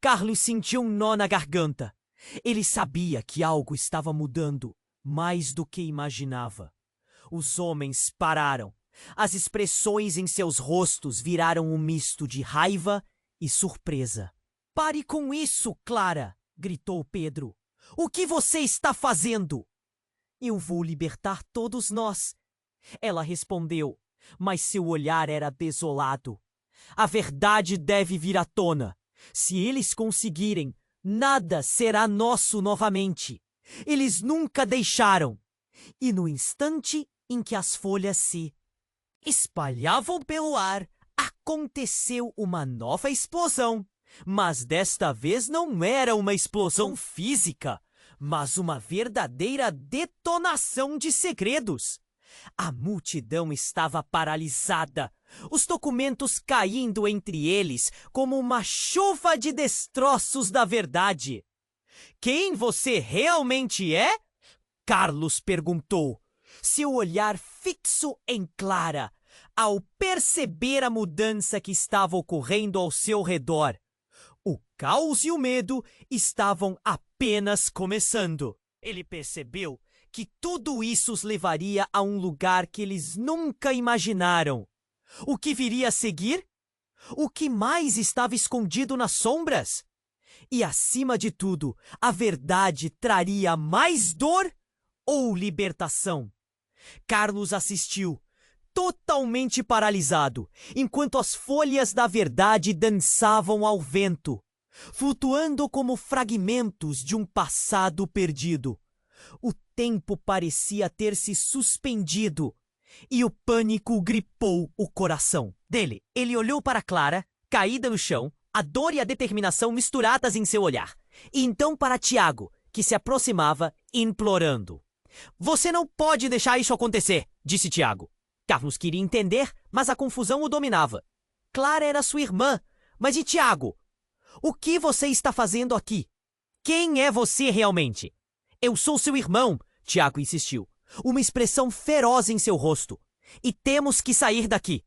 Carlos sentiu um nó na garganta. Ele sabia que algo estava mudando, mais do que imaginava. Os homens pararam. As expressões em seus rostos viraram um misto de raiva e surpresa. Pare com isso, Clara! Gritou Pedro. O que você está fazendo? Eu vou libertar todos nós. Ela respondeu, mas seu olhar era desolado. A verdade deve vir à tona. Se eles conseguirem, nada será nosso novamente. Eles nunca deixaram. E no instante em que as folhas se espalhavam pelo ar, aconteceu uma nova explosão. Mas desta vez não era uma explosão física, mas uma verdadeira detonação de segredos. A multidão estava paralisada, os documentos caindo entre eles como uma chuva de destroços da verdade. Quem você realmente é? Carlos perguntou, seu olhar fixo em Clara, ao perceber a mudança que estava ocorrendo ao seu redor. O caos e o medo estavam apenas começando. Ele percebeu que tudo isso os levaria a um lugar que eles nunca imaginaram. O que viria a seguir? O que mais estava escondido nas sombras? E, acima de tudo, a verdade traria mais dor ou libertação? Carlos assistiu, totalmente paralisado, enquanto as folhas da verdade dançavam ao vento, flutuando como fragmentos de um passado perdido. O tempo parecia ter se suspendido e o pânico gripou o coração dele. Ele olhou para Clara, caída no chão, a dor e a determinação misturadas em seu olhar, e então para Tiago, que se aproximava, implorando. Você não pode deixar isso acontecer, disse Tiago. Carlos queria entender, mas a confusão o dominava. Clara era sua irmã, mas e Tiago? O que você está fazendo aqui? Quem é você realmente? Eu sou seu irmão, Tiago insistiu, uma expressão feroz em seu rosto. E temos que sair daqui.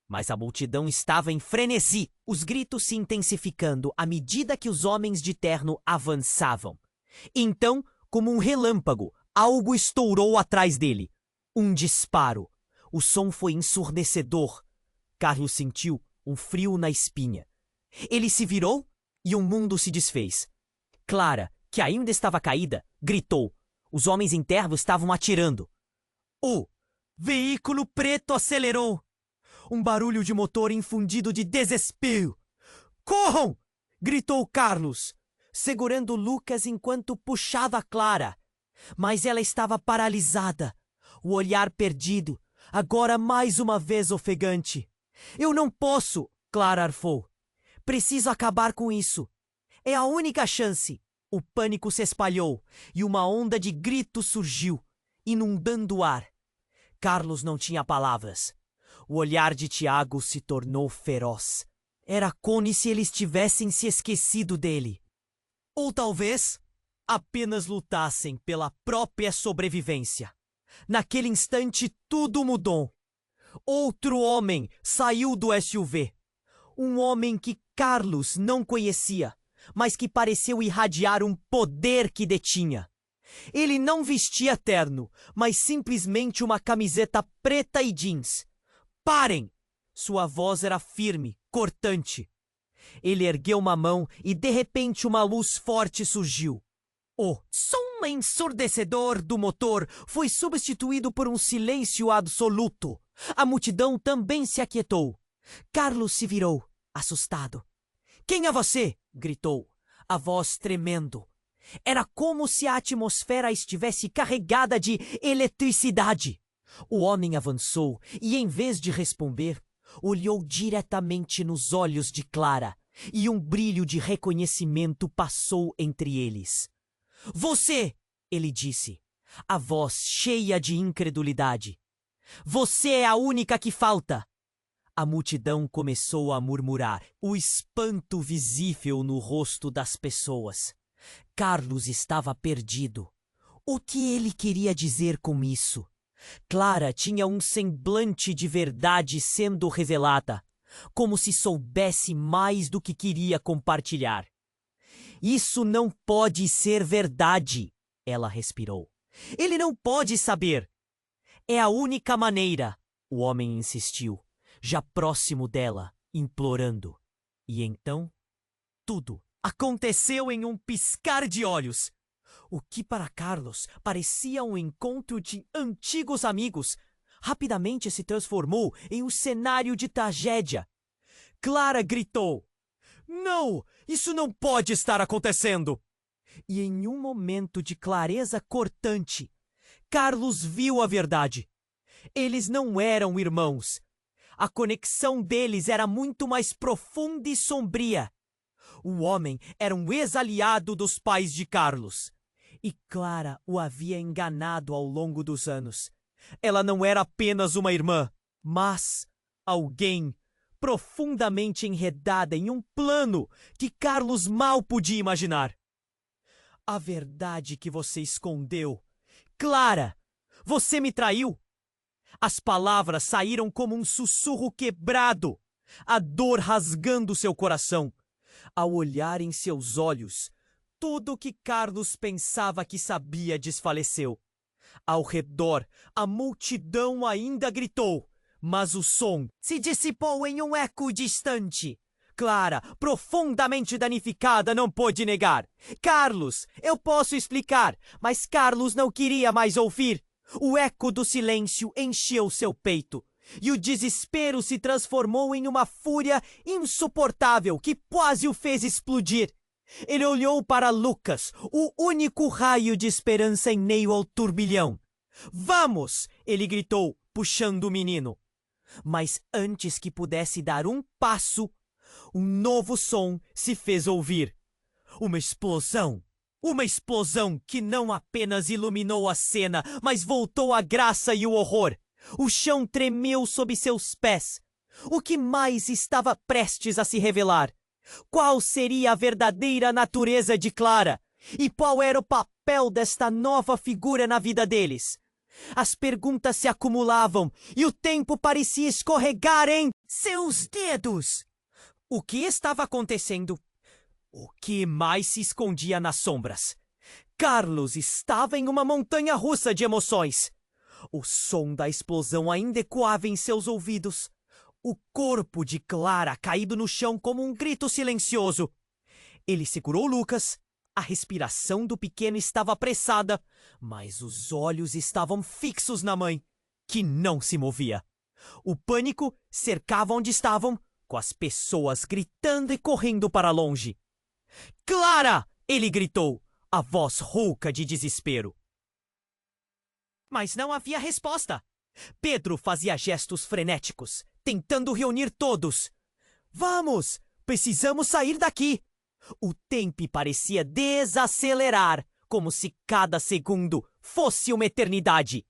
Mas a multidão estava em frenesi, os gritos se intensificando à medida que os homens de terno avançavam. Então, como um relâmpago, algo estourou atrás dele. Um disparo. O som foi ensurdecedor. Carlos sentiu um frio na espinha. Ele se virou e o mundo se desfez. Clara, que ainda estava caída, gritou. Os homens em terno estavam atirando. O veículo preto acelerou. Um barulho de motor infundido de desespero. Corram! Gritou Carlos, segurando Lucas enquanto puxava Clara. Mas ela estava paralisada, o olhar perdido, agora mais uma vez ofegante. Eu não posso, Clara arfou. Preciso acabar com isso. É a única chance. O pânico se espalhou e uma onda de gritos surgiu, inundando o ar. Carlos não tinha palavras. O olhar de Tiago se tornou feroz. Era como se eles tivessem se esquecido dele. Ou talvez apenas lutassem pela própria sobrevivência. Naquele instante tudo mudou. Outro homem saiu do SUV. Um homem que Carlos não conhecia, mas que pareceu irradiar um poder que detinha. Ele não vestia terno, mas simplesmente uma camiseta preta e jeans. Parem! Sua voz era firme, cortante. Ele ergueu uma mão e de repente uma luz forte surgiu. O som ensurdecedor do motor foi substituído por um silêncio absoluto. A multidão também se aquietou. Carlos se virou, assustado. Quem é você? Gritou, a voz tremendo. Era como se a atmosfera estivesse carregada de eletricidade. O homem avançou e, em vez de responder, olhou diretamente nos olhos de Clara e um brilho de reconhecimento passou entre eles. Você, ele disse, a voz cheia de incredulidade. Você é a única que falta. A multidão começou a murmurar, o espanto visível no rosto das pessoas. Carlos estava perdido. O que ele queria dizer com isso? Clara tinha um semblante de verdade sendo revelada, como se soubesse mais do que queria compartilhar. Isso não pode ser verdade, ela respirou. Ele não pode saber. É a única maneira, o homem insistiu, já próximo dela, implorando. E então, tudo aconteceu em um piscar de olhos. O que para Carlos parecia um encontro de antigos amigos, rapidamente se transformou em um cenário de tragédia. Clara gritou. Não! Isso não pode estar acontecendo! E em um momento de clareza cortante, Carlos viu a verdade. Eles não eram irmãos. A conexão deles era muito mais profunda e sombria. O homem era um ex-aliado dos pais de Carlos. E Clara o havia enganado ao longo dos anos. Ela não era apenas uma irmã, mas alguém profundamente enredada em um plano que Carlos mal podia imaginar. A verdade que você escondeu. Clara, você me traiu. As palavras saíram como um sussurro quebrado, a dor rasgando seu coração. Ao olhar em seus olhos, tudo o que Carlos pensava que sabia desfaleceu. Ao redor, a multidão ainda gritou, mas o som se dissipou em um eco distante. Clara, profundamente danificada, não pôde negar. Carlos, eu posso explicar, mas Carlos não queria mais ouvir. O eco do silêncio encheu seu peito. e o desespero se transformou em uma fúria insuportável que quase o fez explodir. Ele olhou para Lucas, o único raio de esperança em meio ao turbilhão. "Vamos!" ele gritou, puxando o menino. Mas antes que pudesse dar um passo, um novo som se fez ouvir. Uma explosão! Uma explosão que não apenas iluminou a cena, mas voltou a graça e o horror. O chão tremeu sob seus pés. O que mais estava prestes a se revelar? Qual seria a verdadeira natureza de Clara? E qual era o papel desta nova figura na vida deles? As perguntas se acumulavam e o tempo parecia escorregar em seus dedos. O que estava acontecendo? O que mais se escondia nas sombras? Carlos estava em uma montanha-russa de emoções. O som da explosão ainda ecoava em seus ouvidos. O corpo de Clara caído no chão como um grito silencioso. Ele segurou Lucas. A respiração do pequeno estava apressada, mas os olhos estavam fixos na mãe, que não se movia. O pânico cercava onde estavam, com as pessoas gritando e correndo para longe. "Clara!" ele gritou, a voz rouca de desespero. Mas não havia resposta. Pedro fazia gestos frenéticos, tentando reunir todos. "Vamos! Precisamos sair daqui!" O tempo parecia desacelerar, como se cada segundo fosse uma eternidade.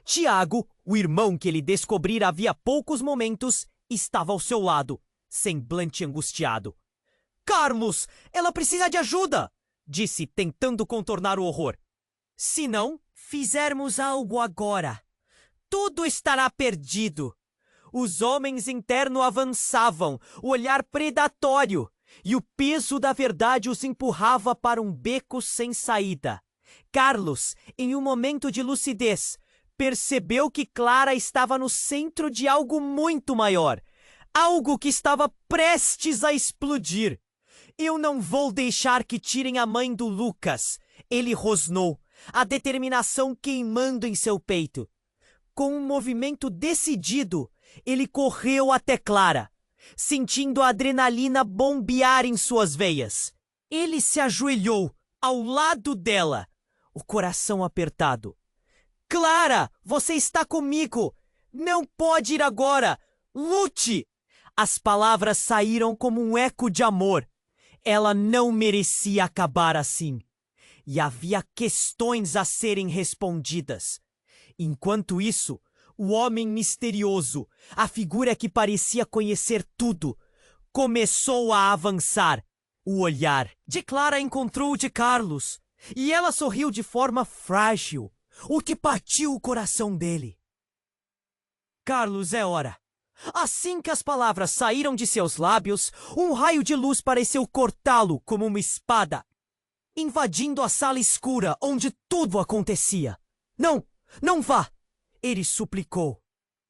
Tiago, o irmão que ele descobrira havia poucos momentos, estava ao seu lado, semblante angustiado. "Carlos, ela precisa de ajuda!" disse, tentando contornar o horror. "Se não fizermos algo agora, tudo estará perdido." Os homens internos avançavam, o olhar predatório, e o peso da verdade os empurrava para um beco sem saída. Carlos, em um momento de lucidez, percebeu que Clara estava no centro de algo muito maior, algo que estava prestes a explodir. "Eu não vou deixar que tirem a mãe do Lucas", ele rosnou, a determinação queimando em seu peito. Com um movimento decidido, ele correu até Clara, sentindo a adrenalina bombear em suas veias. Ele se ajoelhou ao lado dela, o coração apertado. "Clara, você está comigo! Não pode ir agora! Lute!" As palavras saíram como um eco de amor. Ela não merecia acabar assim. E havia questões a serem respondidas. Enquanto isso, o homem misterioso, a figura que parecia conhecer tudo, começou a avançar. O olhar de Clara encontrou o de Carlos, e ela sorriu de forma frágil, o que partiu o coração dele. "Carlos, é hora." Assim que as palavras saíram de seus lábios, um raio de luz pareceu cortá-lo como uma espada, invadindo a sala escura onde tudo acontecia. "Não, não vá!" ele suplicou.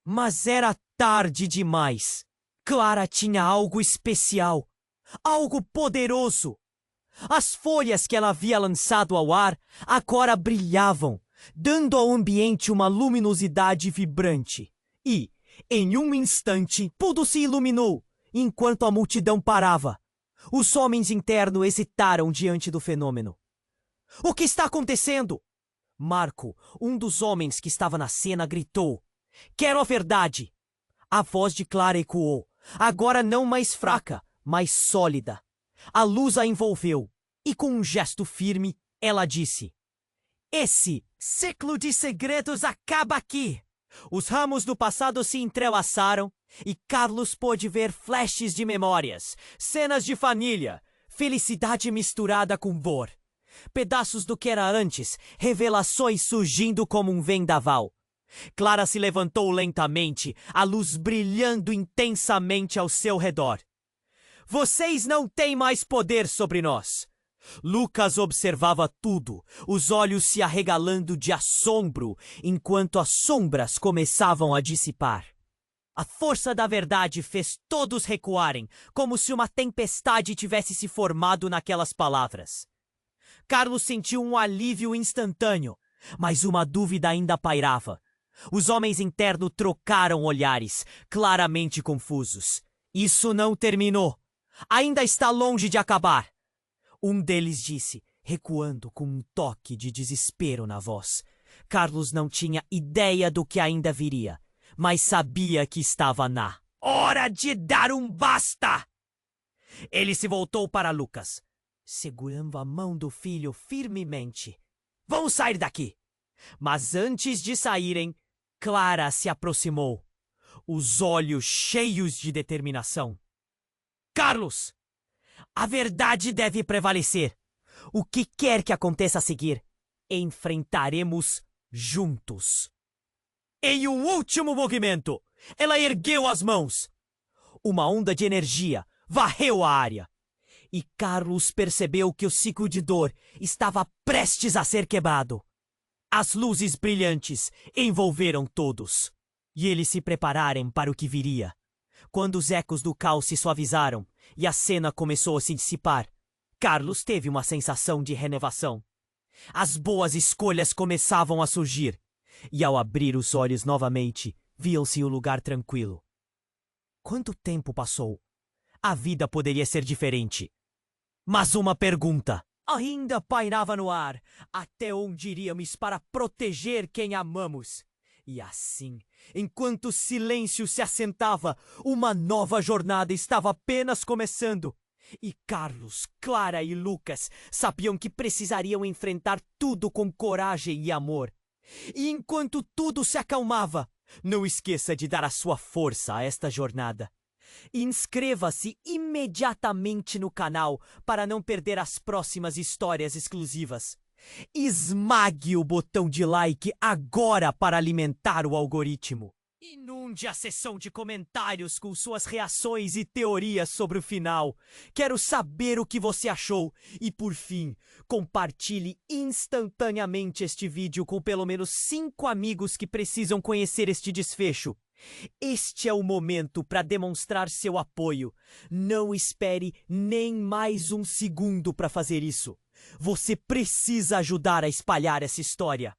Mas era tarde demais. Clara tinha algo especial, algo poderoso. As folhas que ela havia lançado ao ar agora brilhavam, dando ao ambiente uma luminosidade vibrante. E, em um instante, tudo se iluminou, enquanto a multidão parava. Os homens internos hesitaram diante do fenômeno. "O que está acontecendo?" Marco, um dos homens que estava na cena, gritou. "Quero a verdade!" A voz de Clara ecoou, agora não mais fraca, mas sólida. A luz a envolveu, e com um gesto firme, ela disse: "Esse ciclo de segredos acaba aqui." Os ramos do passado se entrelaçaram, e Carlos pôde ver flashes de memórias, cenas de família, felicidade misturada com dor. Pedaços do que era antes, revelações surgindo como um vendaval. Clara se levantou lentamente, a luz brilhando intensamente ao seu redor. "Vocês não têm mais poder sobre nós." Lucas observava tudo, os olhos se arregalando de assombro, enquanto as sombras começavam a dissipar. A força da verdade fez todos recuarem, como se uma tempestade tivesse se formado naquelas palavras. Carlos sentiu um alívio instantâneo, mas uma dúvida ainda pairava. Os homens internos trocaram olhares, claramente confusos. Isso não terminou. Ainda está longe de acabar. Um deles disse, recuando com um toque de desespero na voz. Carlos não tinha ideia do que ainda viria, mas sabia que estava na hora de dar um basta! Ele se voltou para Lucas, segurando a mão do filho firmemente. Vamos sair daqui! Mas antes de saírem, Clara se aproximou, os olhos cheios de determinação. Carlos! A verdade deve prevalecer. O que quer que aconteça a seguir, enfrentaremos juntos. Em um último movimento, ela ergueu as mãos. Uma onda de energia varreu a área. E Carlos percebeu que o ciclo de dor estava prestes a ser quebrado. As luzes brilhantes envolveram todos. E eles se prepararam para o que viria. Quando os ecos do caos se suavizaram e a cena começou a se dissipar, Carlos teve uma sensação de renovação. As boas escolhas começavam a surgir, e ao abrir os olhos novamente, viam-se um lugar tranquilo. Quanto tempo passou? A vida poderia ser diferente. Mas uma pergunta ainda pairava no ar. Até onde iríamos para proteger quem amamos? E assim, enquanto o silêncio se assentava, uma nova jornada estava apenas começando. E Carlos, Clara e Lucas sabiam que precisariam enfrentar tudo com coragem e amor. E enquanto tudo se acalmava, não esqueça de dar a sua força a esta jornada. Inscreva-se imediatamente no canal para não perder as próximas histórias exclusivas. Esmague o botão de like agora para alimentar o algoritmo. Inunde a seção de comentários com suas reações e teorias sobre o final. Quero saber o que você achou. E por fim, compartilhe instantaneamente este vídeo com pelo menos 5 amigos que precisam conhecer este desfecho. Este é o momento para demonstrar seu apoio. Não espere nem mais um segundo para fazer isso. Você precisa ajudar a espalhar essa história.